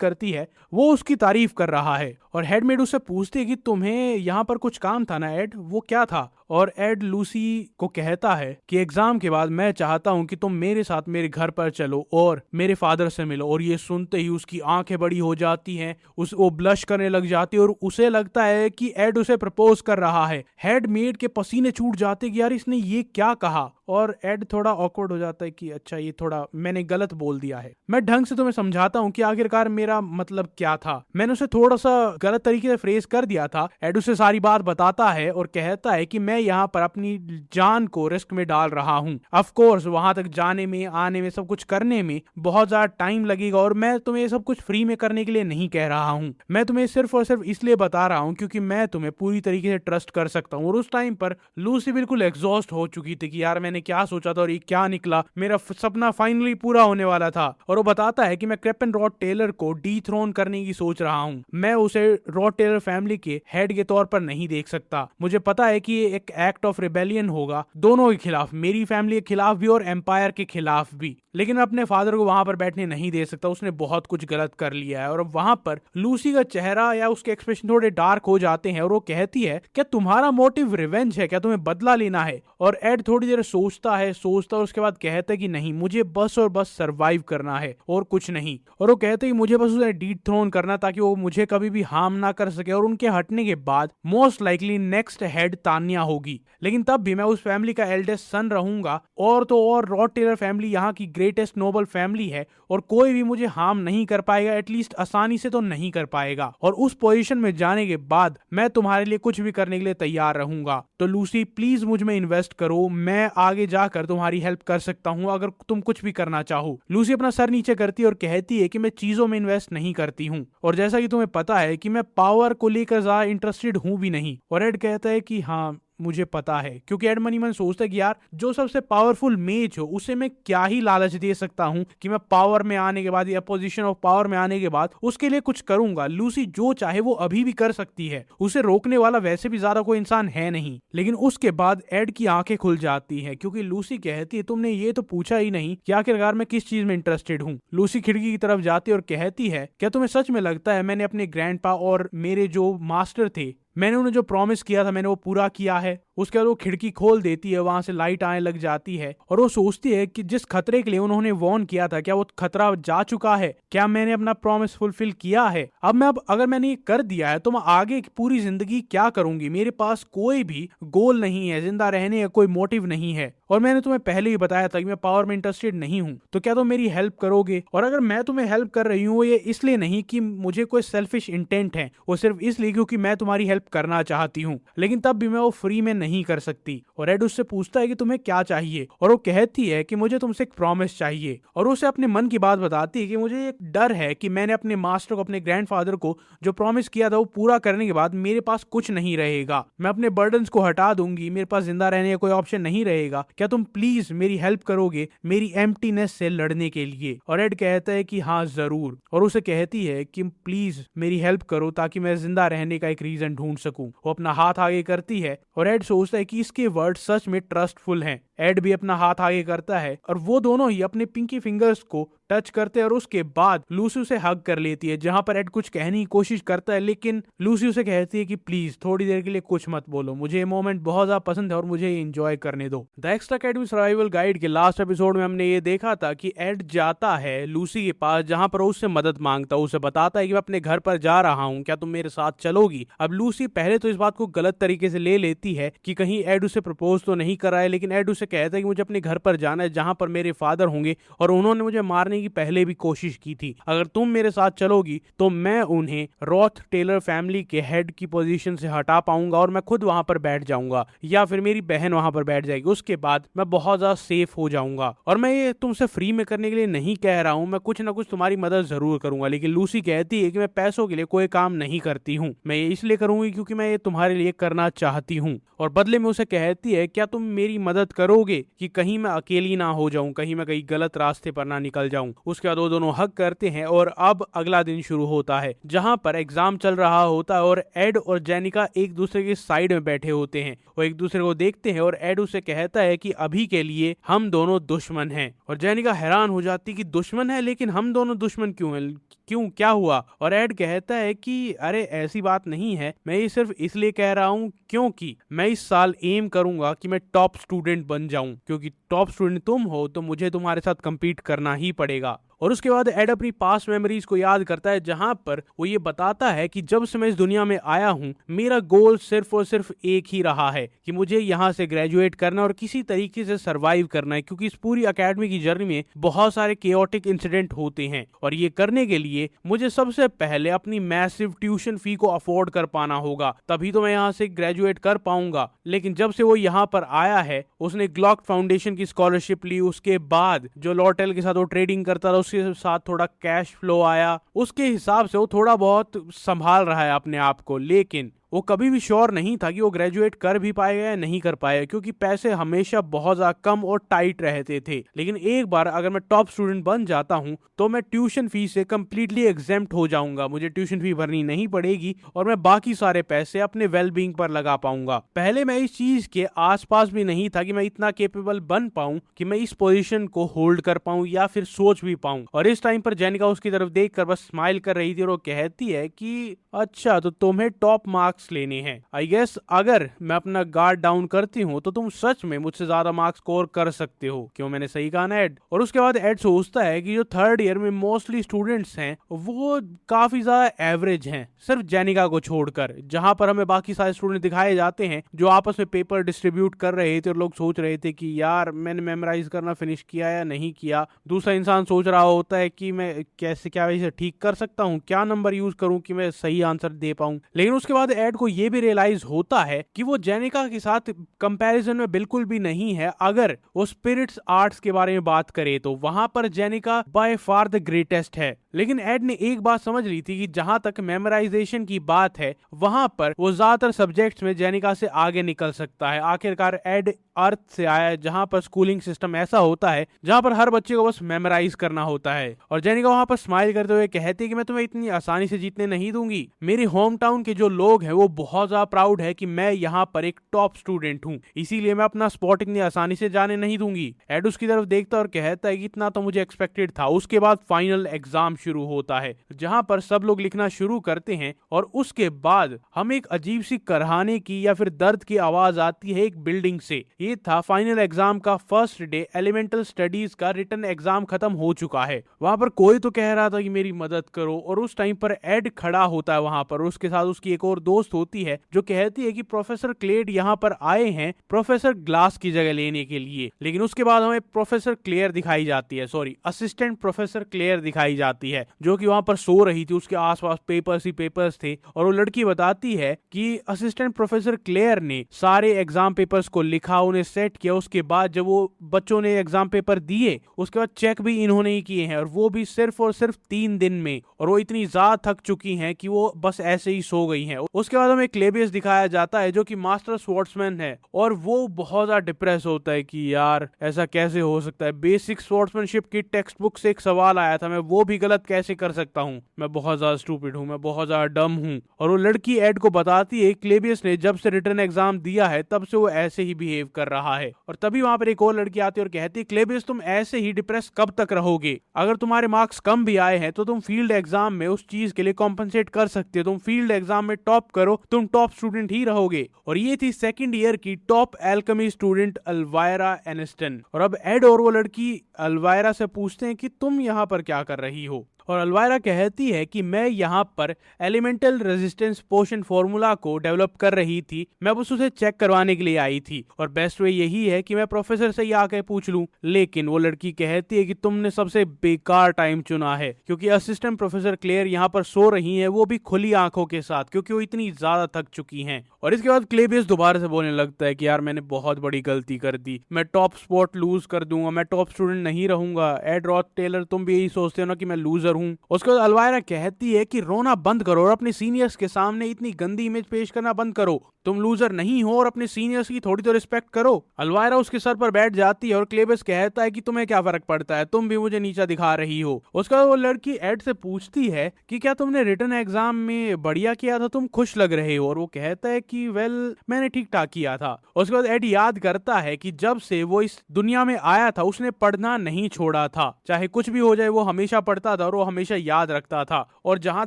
करती है वो उसकी तारीफ कर रहा है। और हेडमेड उससे पूछती है कि तुम्हें यहाँ पर कुछ काम था ना एड, वो क्या था? और एड लूसी को कहता है कि एग्जाम के बाद मैं चाहता हूं कि तुम मेरे साथ मेरे घर पर चलो और मेरे फादर से मिलो। और ये सुनते ही उसकी आंखें बड़ी हो जाती हैं, वो ब्लश करने लग जाती है और उसे लगता है कि एड उसे प्रपोज कर रहा है। हेडमेड के पसीने छूट जाते कि यार इसने ये क्या कहा। और एड थोड़ा ऑकवर्ड हो जाता है कि अच्छा, ये थोड़ा मैंने गलत बोल दिया है, मैं ढंग से तुम्हें समझाता हूँ कि आखिरकार मेरा मतलब क्या था, मैंने उसे थोड़ा सा गलत तरीके से फ्रेज कर दिया था। एड उसे सारी बात बताता है और कहता है कि मैं यहाँ पर अपनी जान को रिस्क में डाल रहा हूँ। ऑफ कोर्स वहां तक जाने में, आने में, सब कुछ करने में बहुत ज्यादा टाइम लगेगा और मैं तुम्हें सब कुछ फ्री में करने के लिए नहीं कह रहा हूँ। मैं तुम्हें सिर्फ और सिर्फ इसलिए बता रहा हूँ क्योंकि मैं तुम्हें पूरी तरीके से ट्रस्ट कर सकता हूँ। और उस टाइम पर लूसी बिल्कुल एग्जॉस्ट हो चुकी थी कि यार मैंने क्या सोचा था और ये क्या निकला, मेरा सपना फाइनली पूरा होने वाला था। और वो बताता है कि मैं क्रेपन रॉड टेलर को डीथ्रोन करने की सोच रहा हूँ। मैं उसे रॉड टेलर फैमिली के हेड के तौर पर नहीं देख सकता। मुझे पता है कि ये एक एक्ट ऑफ रिबेलियन होगा दोनों के खिलाफ, मेरी फैमिली के खिलाफ भी और एम्पायर के खिलाफ भी, लेकिन मैं अपने फादर को वहां पर बैठने नहीं दे सकता, उसने बहुत कुछ गलत कर लिया है। और वहां पर लूसी का चेहरा या उसके एक्सप्रेशन थोड़े डार्क हो जाते हैं और वो कहती है क्या तुम्हारा मोटिव रिवेंज है, क्या तुम्हें बदला लेना है? और एड थोड़ी देर सोचता है और उसके बाद कहता है कि नहीं, मुझे बस और बस सरवाइव करना है और कुछ नहीं। और वो कहते हैं कि मुझे बस उसे डीथ्रोन करना ताकि वो मुझे कभी भी हार्म ना कर सके। और उनके हटने के बाद most likely next head Tanya होगी, लेकिन तब भी मैं उस फैमिली का एल्डेस्ट सन रहूंगा। और तो और रॉड टेलर फैमिली यहाँ की ग्रेटेस्ट नोबल फैमिली है और कोई भी मुझे हार्म नहीं कर पाएगा, एटलीस्ट आसानी से तो नहीं कर पाएगा। और उस पोजीशन में जाने के बाद मैं तुम्हारे लिए कुछ भी करने के लिए तैयार रहूंगा। तो लूसी प्लीज मुझ में इन्वेस्ट करो, मैं आगे जाकर तुम्हारी हेल्प कर सकता हूँ अगर तुम कुछ भी करना चाहो। लूसी अपना सर नीचे करती है और कहती है कि मैं चीजों में इन्वेस्ट नहीं करती हूँ, और जैसा कि तुम्हें पता है कि मैं पावर को लेकर ज्यादा इंटरेस्टेड हूँ भी नहीं। और एड कहता है कि हाँ मुझे पता है, क्योंकि एड मनी मन सोचता है कि यार जो सबसे पावरफुल मेज हो उसे मैं क्या ही लालच दे सकता हूं कि मैं पावर में आने के बाद या पोजीशन ऑफ पावर में आने के बाद उसके लिए कुछ करूंगा। लूसी जो चाहे वो अभी भी कर सकती है, उसे रोकने वाला वैसे भी ज्यादा कोई इंसान है नहीं। लेकिन उसके बाद एड की आंखें खुल जाती है क्योंकि लूसी कहती है तुमने ये तो पूछा ही नहीं कि आखिरकार मैं किस चीज में इंटरेस्टेड हूँ। लूसी खिड़की की तरफ जाती है और कहती है क्या तुम्हें सच में लगता है मैंने अपने ग्रैंडपा और मेरे जो मास्टर थे, मैंने उन्हें जो प्रॉमिस किया था मैंने वो पूरा किया है? उसके बाद वो खिड़की खोल देती है, वहां से लाइट आने लग जाती है और वो सोचती है कि जिस खतरे के लिए उन्होंने वार्न किया था क्या वो खतरा जा चुका है, क्या मैंने अपना प्रॉमिस फुलफिल किया है? अब अगर मैंने ये कर दिया है तो मैं आगे की पूरी जिंदगी क्या करूंगी? मेरे पास कोई भी गोल नहीं है, जिंदा रहने का कोई मोटिव नहीं है। और मैंने तुम्हें पहले ही बताया था कि मैं पावर में इंटरेस्टेड नहीं हूं, तो क्या तुम मेरी हेल्प करोगे? और अगर मैं तुम्हें हेल्प कर रही हूँ ये इसलिए नहीं कि मुझे कोई सेल्फिश इंटेंट है, वो सिर्फ इसलिए क्योंकि मैं तुम्हारी हेल्प करना चाहती हूँ, लेकिन तब भी मैं वो फ्री में नहीं कर सकती। और एड उससे पूछता है कि तुम्हें क्या चाहिए, और वो कहती है कि मुझे तुमसे एक प्रॉमिस चाहिए। और उसे अपने मन की बात बताती है कि मुझे एक डर है कि मैंने अपने मास्टर को, अपने ग्रैंडफादर को जो प्रॉमिस किया था वो पूरा करने के बाद मेरे पास कुछ नहीं रहेगा, मैं अपने बर्डन्स को हटा दूंगी, मेरे पास जिंदा रहने का कोई ऑप्शन नहीं रहेगा। क्या तुम प्लीज मेरी हेल्प करोगे मेरी एम्प्टीनेस से लड़ने के लिए? और एड कहता है कि हाँ जरूर। और उसे कहती है कि प्लीज मेरी हेल्प करो ताकि मैं जिंदा रहने का एक रीजन ढूंढ सकूं। वो अपना हाथ आगे करती है और एड सोचता है कि इसके वर्ड सच में ट्रस्टफुल हैं। एड भी अपना हाथ आगे करता है और वो दोनों ही अपने पिंकी फिंगर्स को टच करते हैं और उसके बाद लूसी उसे हग कर लेती है, जहां पर एड कुछ कहने की कोशिश करता है लेकिन लूसी उसे कहती है कि प्लीज थोड़ी देर के लिए कुछ मत बोलो, मुझे ये मोमेंट बहुत ज्यादा पसंद है और मुझे एंजॉय करने दो। The extra academy survival guide के लास्ट एपिसोड में हमने ये देखा था कि एड जाता है लूसी के पास जहां पर उससे मदद मांगता है, उसे बताता है कि मैं अपने घर पर जा रहा हूँ, क्या तुम मेरे साथ चलोगी? अब लूसी पहले तो इस बात को गलत तरीके से ले लेती है कि कहीं एड उसे प्रपोज तो नहीं कर रहा है, लेकिन एड उसे उससे कहता है कि मुझे अपने घर पर जाना है जहां पर मेरे फादर होंगे और उन्होंने मुझे मारने की पहले भी कोशिश की थी। अगर तुम मेरे साथ चलोगी तो मैं उन्हें रॉथ टेलर फैमिली के हेड की पोजीशन से हटा पाऊंगा और मैं खुद वहां पर बैठ जाऊंगा या फिर मेरी बहन वहां पर बैठ जाएगी। उसके बाद मैं बहुत ज्यादा सेफ हो जाऊंगा। और मैं ये तुमसे फ्री में करने के लिए नहीं कह रहा हूं, मैं कुछ ना कुछ तुम्हारी मदद जरूर करूंगा। लेकिन लूसी कहती है कि मैं पैसों के लिए कोई काम नहीं करती हूँ, मैं ये इसलिए करूंगी क्योंकि मैं ये तुम्हारे लिए करना चाहती हूँ। और बदले में उसे कहती है क्या तुम मेरी मदद करोगे कि कहीं मैं अकेली ना हो जाऊं, कहीं मैं कहीं गलत रास्ते पर ना निकल जाऊं। उसके बाद वो दोनों हक करते हैं और अब अगला दिन शुरू होता है जहां पर एग्जाम चल रहा होता है और एड और जेनिका एक दूसरे के साइड में बैठे होते हैं। वो एक दूसरे को देखते हैं और एड उसे कहता है कि अभी के लिए हम दोनों दुश्मन हैं। और जेनिका हैरान हो जाती कि दुश्मन है, लेकिन हम दोनों दुश्मन क्यों हैं, क्यों, क्या हुआ? और एड कहता है कि अरे ऐसी बात नहीं है, मैं ये सिर्फ इसलिए कह रहा हूँ क्योंकि मैं इस साल एम करूंगा कि मैं टॉप स्टूडेंट बन जाऊं, क्योंकि टॉप स्टूडेंट तुम हो तो मुझे तुम्हारे साथ compete करना ही पड़ेगा। और उसके बाद एड अपनी पास्ट मेमोरीज को याद करता है जहां पर वो ये बताता है कि जब से मैं इस दुनिया में आया हूं मेरा गोल सिर्फ और सिर्फ एक ही रहा है कि मुझे यहां से ग्रेजुएट करना और किसी तरीके से सरवाइव करना है, क्योंकि इस पूरी एकेडमी की जर्नी में बहुत सारे केओटिक इंसिडेंट होते हैं और ये करने के लिए मुझे सबसे पहले अपनी मैसिव ट्यूशन फी को अफोर्ड कर पाना होगा, तभी तो मैं यहाँ से ग्रेजुएट कर पाऊंगा। लेकिन जब से वो यहाँ पर आया है उसने ग्लॉक फाउंडेशन की स्कॉलरशिप ली, उसके बाद जो लॉटेल के साथ वो ट्रेडिंग करता था उसके साथ थोड़ा कैश फ्लो आया, उसके हिसाब से वो थोड़ा बहुत संभाल रहा है अपने आप को। लेकिन वो कभी भी श्योर नहीं था कि वो ग्रेजुएट कर भी पाएगा या नहीं कर पाएगा, क्योंकि पैसे हमेशा बहुत ज्यादा कम और टाइट रहते थे। लेकिन एक बार अगर मैं टॉप स्टूडेंट बन जाता हूं तो मैं ट्यूशन फी से कंप्लीटली एग्जेम्प्ट हो जाऊंगा, मुझे ट्यूशन फी भरनी नहीं पड़ेगी और मैं बाकी सारे पैसे अपने वेलबींग पर लगा पाऊंगा। पहले मैं इस चीज के आसपास भी नहीं था कि मैं इतना केपेबल बन पाऊं कि मैं इस पोजीशन को होल्ड कर पाऊं या फिर सोच भी पाऊं। और इस टाइम पर जेनिका उसकी तरफ देखकर बस स्माइल कर रही थी और वो कहती है कि अच्छा तो तुम्हें टॉप मार्क्स लेने हैं। आई गेस अगर मैं अपना गार्ड डाउन करती हूँ तो तुम सच में मुझसे ज्यादा मार्क्स स्कोर कर सकते हो। क्यों, मैंने सही कहा ना एड? और उसके बाद एड सोचता है कि जो थर्ड ईयर में मोस्टली स्टूडेंट्स हैं वो काफी ज्यादा एवरेज हैं, सिर्फ जेनिका को छोड़कर। जहां पर हमें बाकी सारे स्टूडेंट दिखाए जाते हैं जो आपस में पेपर डिस्ट्रीब्यूट कर रहे थे और लोग सोच रहे थे कि यार मैंने मेमोराइज करना फिनिश किया या नहीं किया। दूसरा इंसान सोच रहा होता है कि मैं कैसे क्या इसे ठीक कर सकता हूँ, क्या नंबर यूज करूँ कि मैं सही आंसर दे पाऊं। लेकिन उसके बाद एड को ये भी रियलाइज होता है कि वो जेनिका के साथ कंपैरिजन में बिल्कुल भी नहीं है। अगर वो स्पिरिट्स आर्ट्स के बारे में बात करे तो वहां पर जेनिका बाय फार द ग्रेटेस्ट है। लेकिन एड ने एक बात समझ ली थी कि जहां तक मेमोराइजेशन की बात है वहां पर वो ज्यादातर सब्जेक्ट्स में जेनिका से आगे निकल सकता है। आखिरकार एड अर्थ से आया है जहां पर स्कूलिंग सिस्टम ऐसा होता है जहां पर हर बच्चे को बस मेमोराइज करना होता है। और जेनिका वहां पर स्माइल करते हुए कहती है कि मैं तुम्हें इतनी आसानी से जीतने नहीं दूंगी। मेरे होम टाउन के जो लोग हैं वो बहुत ज्यादा प्राउड है कि मैं यहाँ पर एक टॉप स्टूडेंट हूँ, इसीलिए मैं अपना स्पॉट इतनी आसानी से जाने नहीं दूंगी। एड उसकी तरफ देखता और कहता है कि इतना तो मुझे एक्सपेक्टेड था। उसके बाद फाइनल एग्जाम शुरू होता है जहां पर सब लोग लिखना शुरू करते हैं और उसके बाद हम एक अजीब सी करहाने की या फिर दर्द की आवाज आती है एक बिल्डिंग से। ये था फाइनल एग्जाम का फर्स्ट डे, एलिमेंटल स्टडीज का रिटन एग्जाम खत्म हो चुका है। वहां पर कोई तो कह रहा था कि मेरी मदद करो और उस टाइम पर एड खड़ा होता है वहां पर। उसके साथ उसकी एक और दोस्त होती है जो कहती है कि प्रोफेसर क्लेड यहाँ पर आए हैं प्रोफेसर ग्लास की जगह लेने के लिए। लेकिन उसके बाद हमें प्रोफेसर क्लेयर दिखाई जाती है, सॉरी असिस्टेंट प्रोफेसर क्लेयर दिखाई जाती है जो कि वहां पर सो रही थी। उसके आसपास पेपर्स ही पेपर्स थे और वो लड़की बताती है कि असिस्टेंट प्रोफेसर क्लेयर ने सारे एग्जाम पेपर्स को लिखा, उन्हें सेट किया। उसके बाद जब वो बच्चों ने एग्जाम पेपर दिए उसके बाद चेक भी इन्होंने ही किए हैं और वो भी सिर्फ और सिर्फ 3 दिन में। और वो इतनी ज्यादा थक चुकी हैं कि वो बस ऐसे ही सो गई हैं। उसके बाद हमें क्लेबियस दिखाया जाता है जो कि मास्टर स्वॉर्ड्समैन है और वो बहुत ज्यादा डिप्रेस होता है कि यार ऐसा कैसे हो सकता है, बेसिक स्वॉर्ड्समैनशिप की टेक्स्ट बुक से एक सवाल आया था, मैं वो भी गलत कैसे कर सकता हूँ, मैं बहुत ज्यादा स्टूपिड हूँ, मैं बहुत ज्यादा डम हूँ। और वो लड़की एड को बताती है क्लेबियस ने जब से रिटर्न एग्जाम दिया है तब से वो ऐसे ही बिहेव कर रहा है। और तभी वहां पर एक और लड़की आती है और कहती है क्लेबियस तुम ऐसे ही डिप्रेस कब तक रहोगे? अगर तुम्हारे मार्क्स कम भी आए हैं तो तुम फील्ड एग्जाम में उस चीज के लिए कॉम्पनसेट कर सकते हो, तुम फील्ड एग्जाम में टॉप करो, तुम टॉप स्टूडेंट ही रहोगे। और ये थी सेकंड ईयर की टॉप एल्केमी स्टूडेंट अल्वायरा एनिस्टन। और अब एड और वो लड़की अल्वायरा से पूछते हैं कि तुम यहाँ पर क्या कर रही हो? और अल्वायरा कहती है कि मैं यहाँ पर एलिमेंटल रेजिस्टेंस पोशन फॉर्मूला को डेवलप कर रही थी, मैं बस उसे चेक करवाने के लिए आई थी और बेस्ट वे यही है कि मैं प्रोफेसर से ही आके पूछ लूं। लेकिन वो लड़की कहती है कि तुमने सबसे बेकार टाइम चुना है, क्योंकि असिस्टेंट प्रोफेसर क्लेयर यहाँ पर सो रही हैं, वो भी खुली आंखों के साथ, क्योंकि वो इतनी ज्यादा थक चुकी हैं। और इसके बाद क्लेबियस दोबारा से बोलने लगता है कि यार मैंने बहुत बड़ी गलती कर दी, मैं टॉप स्पॉट लूज कर दूंगा, मैं टॉप स्टूडेंट नहीं रहूंगा। एड रॉथ टेलर तुम भी यही सोचते हो ना कि मैं लूजर हूँ। उसके बाद अल्वायरा कहती है कि रोना बंद करो और अपने सीनियर्स के सामने इतनी गंदी इमेज पेश करना बंद करो, तुम लूजर नहीं हो और अपने सीनियर्स की थोड़ी तो रिस्पेक्ट करो। अल्वायरा उसके सर पर बैठ जाती है और क्लेबियस कहता है कि तुम्हें क्या फर्क पड़ता है, तुम भी मुझे नीचा दिखा रही हो। उसके बाद वो लड़की एड से पूछती है कि क्या तुमने रिटन एग्जाम में बढ़िया किया था, तुम खुश लग रहे हो, और वो कहता है कि वेल मैंने ठीक ठाक किया था। उसके बाद एड याद करता है कि जब से वो इस दुनिया में आया था उसने पढ़ना नहीं छोड़ा था, चाहे कुछ भी हो जाए वो हमेशा पढ़ता था और वो हमेशा याद रखता था। और जहां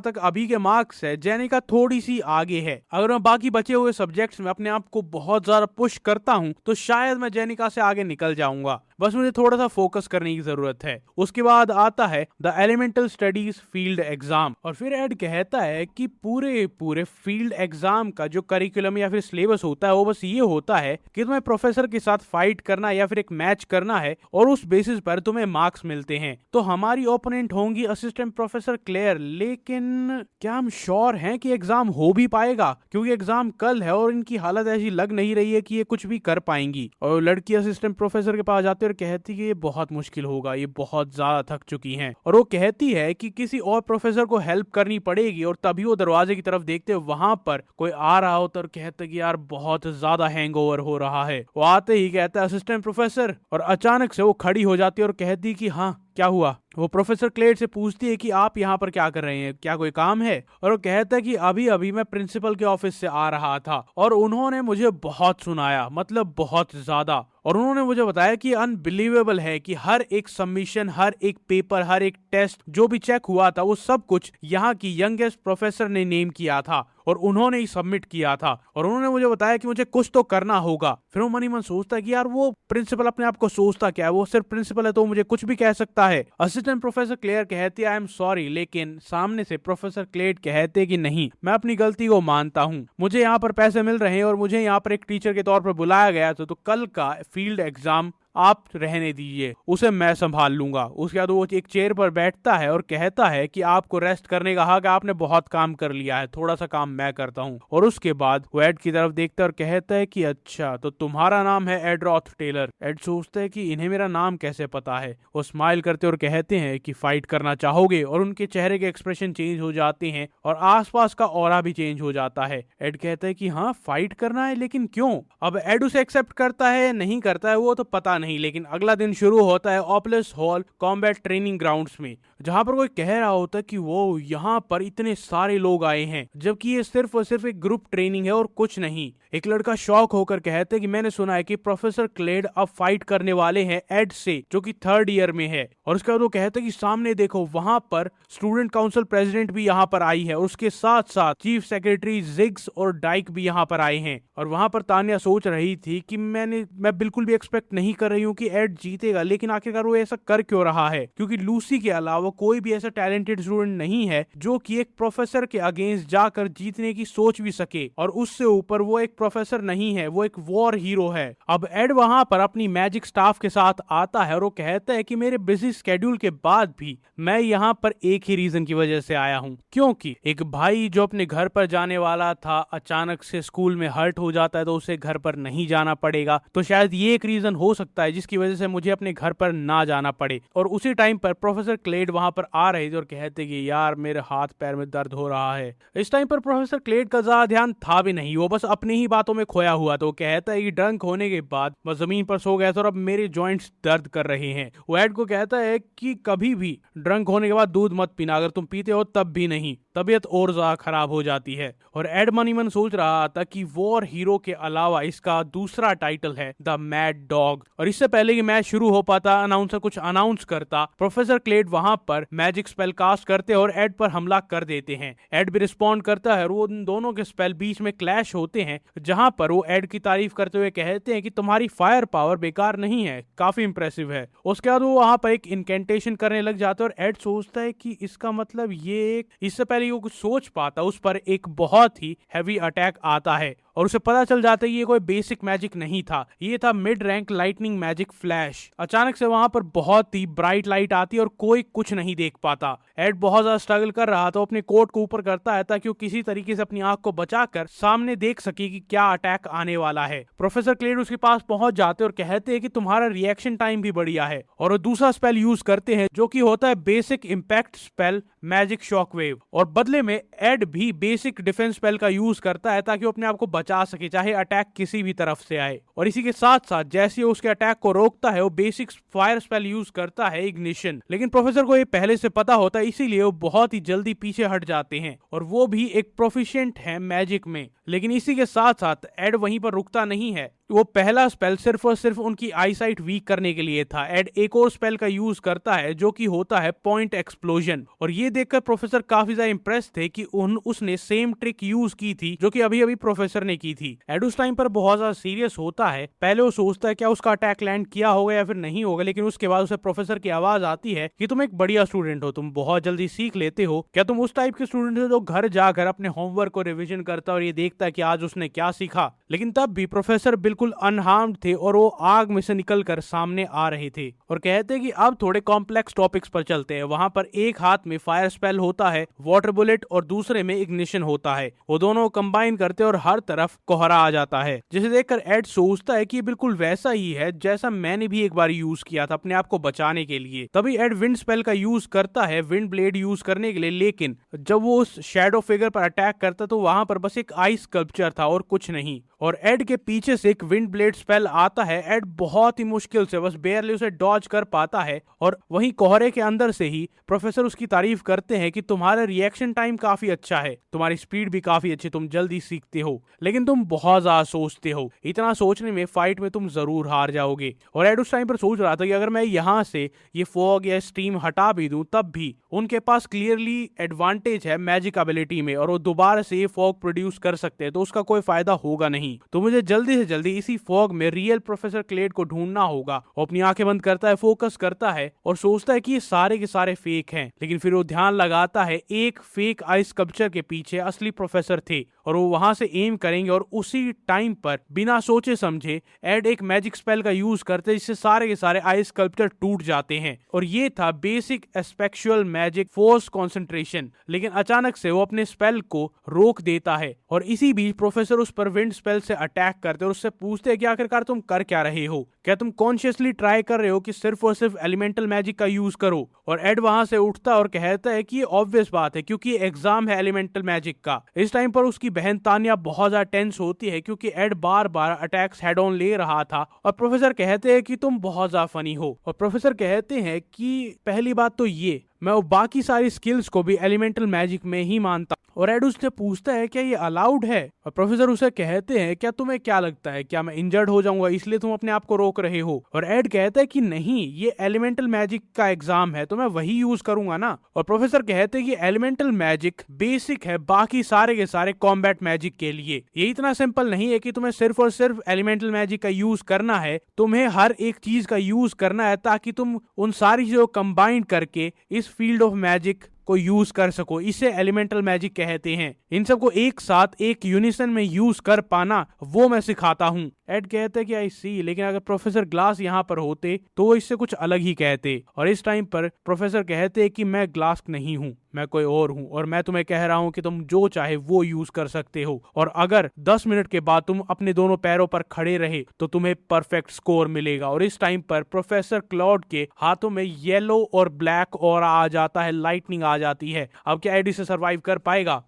तक अभी के मार्क्स है, जेनिका थोड़ी सी आगे है, अगर मैं बाकी बचे हुए सब्जेक्ट्स में अपने आप को बहुत ज्यादा पुश करता हूं तो शायद मैं जेनिका से आगे निकल जाऊंगा, बस मुझे थोड़ा सा फोकस करने की जरूरत है। उसके बाद आता है the elemental studies field exam, और फिर एड कहता है कि पूरे फील्ड एग्जाम का जो करिकुलम या फिर सिलेबस होता है वो बस ये होता है कि तुम्हें प्रोफेसर के साथ फाइट करना या फिर एक मैच करना है और उस बेसिस पर तुम्हें मार्क्स मिलते हैं। तो हमारी ओपोनेंट होंगी असिस्टेंट प्रोफेसर क्लेयर, लेकिन क्या हम श्योर हैं कि एग्जाम हो भी पाएगा, क्योंकि एग्जाम कल है और इनकी हालत ऐसी लग नहीं रही है कि ये कुछ भी कर पाएंगी। और लड़की असिस्टेंट प्रोफेसर के पास जाती है और कहती है कि ये बहुत मुश्किल होगा, ये बहुत ज्यादा थक चुकी हैं, और वो कहती है कि किसी और प्रोफेसर को हेल्प करनी पड़ेगी। और तभी वो दरवाजे की तरफ देखते हैं, वहां पर कोई आ रहा होता है और कहता है कि यार बहुत ज्यादा हैंगओवर हो रहा है। वो आते ही कहता है असिस्टेंट प्रोफेसर, और अचानक से वो खड़ी हो जाती है और कहती है कि हाँ क्या हुआ। वो प्रोफेसर क्लेड से पूछती है कि आप यहाँ पर क्या कर रहे हैं, क्या कोई काम है। और वो कहता है कि अभी अभी मैं प्रिंसिपल के ऑफिस से आ रहा था और उन्होंने मुझे बहुत सुनाया, मतलब बहुत ज्यादा, और उन्होंने मुझे बताया कि अनबिलीवेबल है कि हर एक सबमिशन, हर एक पेपर, हर एक टेस्ट जो भी चेक हुआ था वो सब कुछ यहाँ की यंगेस्ट प्रोफेसर ने नेम किया था और उन्होंने ही सबमिट किया था, और उन्होंने मुझे बताया कि मुझे कुछ तो करना होगा। फिर वो मनी मन सोचता है कि यार वो प्रिंसिपल अपने आप को सोचता क्या है, वो सिर्फ प्रिंसिपल है तो मुझे कुछ भी कह सकता है। असिस्टेंट प्रोफेसर क्लेयर कहती है आई एम सॉरी, लेकिन सामने से प्रोफेसर क्लेड कहते कि नहीं, मैं अपनी गलती को मानता हूँ, मुझे यहाँ पर पैसे मिल रहे हैं और मुझे यहाँ पर एक टीचर के तौर पर बुलाया गया था, तो कल का फील्ड एग्जाम आप रहने दीजिए, उसे मैं संभाल लूंगा। उसके बाद वो एक चेयर पर बैठता है और कहता है कि आपको रेस्ट करने का हक, आपने बहुत काम कर लिया है, थोड़ा सा काम मैं करता हूँ। और उसके बाद वो एड की तरफ देखता है और कहता है कि अच्छा तो तुम्हारा नाम है एड रॉथ टेलर। एड सोचता है कि इन्हें मेरा नाम कैसे पता है। वो स्माइल करते और कहते हैं कि फाइट करना चाहोगे, और उनके चेहरे के एक्सप्रेशन चेंज हो जाते हैं और आसपास का ऑरा भी चेंज हो जाता है। एड कहता है कि हाँ फाइट करना है, लेकिन क्यों। अब एड उसे एक्सेप्ट करता है नहीं करता है वो तो पता नहीं, लेकिन अगला दिन शुरू होता है ओपलेस हॉल कॉम्बैट ट्रेनिंग ग्राउंड्स में, जहां पर कोई कह रहा होता है कि वो यहाँ पर इतने सारे लोग आए हैं, जबकि ये सिर्फ और सिर्फ एक ग्रुप ट्रेनिंग है और कुछ नहीं। एक लड़का शॉक होकर कहता है कि मैंने सुना है कि प्रोफेसर क्लेड अब फाइट करने वाले हैं एड से, जो कि 3rd ईयर में है। और उसके बाद वो कहता है कि सामने देखो, वहां पर स्टूडेंट काउंसिल प्रेसिडेंट भी यहाँ पर आई है, और उसके साथ साथ चीफ सेक्रेटरी जिग्स और डाइक भी यहाँ पर आए हैं। और वहां पर तान्या सोच रही थी कि मैं बिल्कुल भी एक्सपेक्ट नहीं कर रही हूँ कि एड जीतेगा, लेकिन आखिरकार वो ऐसा कर क्यों रहा है, क्योंकि लूसी के अलावा कोई भी ऐसा टैलेंटेड स्टूडेंट नहीं है जो कि एक प्रोफेसर के अगेंस्ट जाकर जीतने की सोच भी सके। और उससे ऊपर वो एक प्रोफेसर नहीं है, वो एक वॉर हीरो है। अब एड वहां पर अपनी मैजिक स्टाफ के साथ आता है और वो कहता है कि मेरे बिजी स्केड्यूल के बाद भी मैं यहाँ पर एक ही रीजन की वजह से आया हूँ, क्योंकि एक भाई जो अपने घर पर जाने वाला था अचानक से स्कूल में हर्ट हो जाता है, तो उसे घर पर नहीं जाना पड़ेगा। तो शायद ये एक रीजन हो सकता है जिसकी वजह से मुझे अपने घर पर ना जाना पड़े। और उसी टाइम पर प्रोफेसर क्लेड वहां पर आ रहे थे और कहते कि यार मेरे हाथ पैर में दर्द हो रहा है। इस टाइम पर प्रोफेसर क्लेड का ज्यादा ध्यान था भी नहीं, वो बस अपनी ही बातों में खोया हुआ। तो कहता है कि ड्रंक होने के बाद मैं जमीन पर सो गया था और अब मेरे जॉइंट्स दर्द कर रहे हैं। वो एड को कहता है कि कभी भी ड्रंक होने के बाद दूध मत पीना, अगर तुम पीते हो तब भी नहीं, तबीयत और ज्यादा खराब हो जाती है। और एड मनीमन सोच रहा था कि वॉर हीरो के अलावा इसका दूसरा टाइटल है द मैड डॉग। और इससे पहले कि मैच शुरू हो पाता, अनाउंसर कुछ अनाउंस करता, प्रोफेसर क्लेड वहां पर मैजिक स्पेल कास्ट करते हैं और एड पर हमला कर देते हैं। एड भी रिस्पॉन्ड करता है और वो उन दोनों के स्पेल बीच में क्लैश होते हैं, जहां पर वो एड की तारीफ करते हुए कहते हैं कि तुम्हारी फायर पावर बेकार नहीं है, काफी इंप्रेसिव है। उसके बाद वो वहां पर एक इनकेंटेशन करने लग जाते हैं और एड सोचता है कि इसका मतलब ये एक, इससे पहले वो कुछ सोच पाता उस पर एक बहुत ही हैवी अटैक आता है और उसे पता चल जाता है ये कोई बेसिक मैजिक नहीं था, ये था mid rank lightning magic flash. अचानक से वहां पर बहुत ही ब्राइट लाइट आती है और कोई कुछ नहीं देख पाता। एड बहुत ज्यादा स्ट्रगल कर रहा था, अपने कोट को ऊपर करता है ताकि वो किसी तरीके से अपनी आंख को बचाकर सामने देख सके कि क्या अटैक आने वाला है। प्रोफेसर क्लेड उसके पास पहुंच जाते और कहते हैं कि तुम्हारा रिएक्शन टाइम भी बढ़िया है, और वो दूसरा स्पेल यूज करते हैं जो कि होता है basic impact spell magic shockwave, और बदले में एड भी बेसिक डिफेंस स्पेल का यूज करता है ताकि वो अपने आप को बचा सके चाहे अटैक किसी भी तरफ से आए। और इसी के साथ साथ जैसे वो उसके अटैक को रोकता है वो बेसिक फायर स्पेल यूज करता है इग्निशन। लेकिन प्रोफेसर को ये पहले से पता होता है, इसीलिए वो बहुत ही जल्दी पीछे हट जाते हैं, और वो भी एक प्रोफिशिएंट है मैजिक में। लेकिन इसी के साथ साथ एड वहीं पर रुकता नहीं है, वो पहला स्पेल सिर्फ और सिर्फ उनकी आईसाइट वीक करने के लिए था। एड एक और स्पेल का यूज करता है जो कि होता है पॉइंट एक्सप्लोजन, और ये देखकर प्रोफेसर काफी ज्यादा इंप्रेस थे कि उसने सेम ट्रिक यूज की थी जो कि अभी अभी प्रोफेसर ने की थी। एड उस टाइम पर बहुत ज्यादा सीरियस होता है, पहले वो सोचता है क्या उसका अटैक लैंड किया होगा या फिर नहीं होगा, लेकिन उसके बाद उसे प्रोफेसर की आवाज आती है कि तुम एक बढ़िया स्टूडेंट हो, तुम बहुत जल्दी सीख लेते हो। क्या तुम उस टाइप के स्टूडेंट हो जो घर जाकर अपने होमवर्क को रिविजन करता और ये देखता है कि आज उसने क्या सीखा? लेकिन तब भी प्रोफेसर बिल्कुल अनहार्म्ड थे और वो आग में से निकलकर सामने आ रहे थे, और कहते हैं कि अब थोड़े कॉम्प्लेक्स टॉपिक्स पर चलते हैं। वहां पर एक हाथ में फायर स्पेल होता है वाटर बुलेट और दूसरे में इग्निशन होता है, वो दोनों कंबाइन करते और हर तरफ कोहरा आ जाता है, जिसे देखकर एड सोचता है कि ये बिल्कुल वैसा ही है जैसा मैंने भी एक बार यूज किया था अपने आप को बचाने के लिए। तभी एड विंड स्पेल का यूज करता है विंड ब्लेड यूज करने के लिए, लेकिन जब वो उस शैडो फिगर पर अटैक करता तो वहां पर बस एक आइस स्कल्पचर था और कुछ नहीं, और एड के पीछे से एक विंड ब्लेड स्पेल आता है। एड बहुत ही मुश्किल से बस बेयरली उसे डॉज कर पाता है, और वहीं कोहरे के अंदर से ही प्रोफेसर उसकी तारीफ करते हैं कि तुम्हारा रिएक्शन टाइम काफी अच्छा है, तुम्हारी स्पीड भी काफी अच्छी, तुम जल्दी सीखते हो, लेकिन तुम बहुत ज्यादा सोचते हो, इतना सोचने में फाइट में तुम जरूर हार जाओगे। और एड उस टाइम पर सोच रहा था कि अगर मैं यहाँ से ये फॉग या स्टीम हटा भी दूं तब भी उनके पास क्लियरली एडवांटेज है मैजिक एबिलिटी में, और वो दोबारा से ये फॉग प्रोड्यूस कर सकते हैं, तो उसका कोई फायदा होगा नहीं। तो मुझे जल्दी से जल्दी इसी फॉग में रियल प्रोफेसर क्लेड को ढूंढना होगा। वो अपनी आंखें बंद करता है, फोकस करता है और सोचता है कि ये सारे के सारे फेक हैं, लेकिन फिर वो ध्यान लगाता है एक फेक आइस स्कल्पचर के पीछे असली प्रोफेसर थे, और वो वहां से एम करेंगे, और उसी टाइम पर बिना सोचे समझे एड एक मैजिक स्पेल का यूज करते जिससे सारे के सारे आइस स्कल्पचर टूट जाते हैं, और ये था बेसिक एस्पेक्चुअल मैजिक फोर्स कंसंट्रेशन। लेकिन अचानक से वो अपने स्पेल को रोक देता है, और इसी बीच प्रोफेसर उस पर विंड स्पेल से अटैक करते और उससे पूछते हैं कि आखिरकार तुम कर क्या रहे हो, क्या तुम कॉन्शियसली ट्राई कर रहे हो कि सिर्फ और सिर्फ एलिमेंटल मैजिक का यूज करो? और एड वहां से उठता और कहता है कि ये ऑब्वियस बात है क्योंकि एग्जाम है एलिमेंटल मैजिक का। इस टाइम पर उसकी बहन तानिया बहुत ज्यादा टेंस होती है क्योंकि एड बार बार अटैक्स हेड ऑन ले रहा था, और प्रोफेसर कहते हैं कि तुम बहुत ज्यादा फनी हो, और प्रोफेसर कहते हैं कि पहली बात तो ये मैं वो बाकी सारी स्किल्स को भी एलिमेंटल मैजिक में ही मानता। और एड उससे पूछता है क्या ये अलाउड है, और प्रोफेसर उसे कहते हैं क्या तुम्हें क्या लगता है, क्या मैं इंजर्ड हो जाऊंगा इसलिए तुम अपने आप को रोक रहे हो? और एड कहता है कि नहीं, ये एलिमेंटल मैजिक का एग्जाम है तो मैं वही यूज करूंगा ना। और प्रोफेसर कहते हैं कि एलिमेंटल मैजिक बेसिक है बाकी सारे के सारे कॉम्बैट मैजिक के लिए, ये इतना सिंपल नहीं है कि तुम्हें सिर्फ और सिर्फ एलिमेंटल मैजिक का यूज करना है, तुम्हें हर एक चीज का यूज करना है ताकि तुम उन सारी चीजों को कंबाइन करके इस फील्ड ऑफ मैजिक को यूज कर सको। इसे एलिमेंटल मैजिक कहते हैं। इन सबको एक साथ एक यूनिसन में यूज कर पाना वो मैं सिखाता हूँ। एड कहते हैं कि आई सी, लेकिन अगर प्रोफेसर ग्लास यहाँ पर होते तो वो इससे कुछ अलग ही कहते। और इस टाइम पर प्रोफेसर कहते हैं कि मैं ग्लास नहीं हूँ, मैं कोई और हूँ, और मैं तुम्हें कह रहा हूँ कि तुम जो चाहे वो यूज कर सकते हो, और अगर 10 मिनट के बाद तुम अपने दोनों पैरों पर खड़े रहे तो तुम्हें परफेक्ट स्कोर मिलेगा। और इस टाइम पर प्रोफेसर क्लॉड के हाथों में येलो और ब्लैक ऑरा आ जाता है, लाइटनिंग आ जाती है। अब क्या एड इसे सर्वाइव कर पाएगा?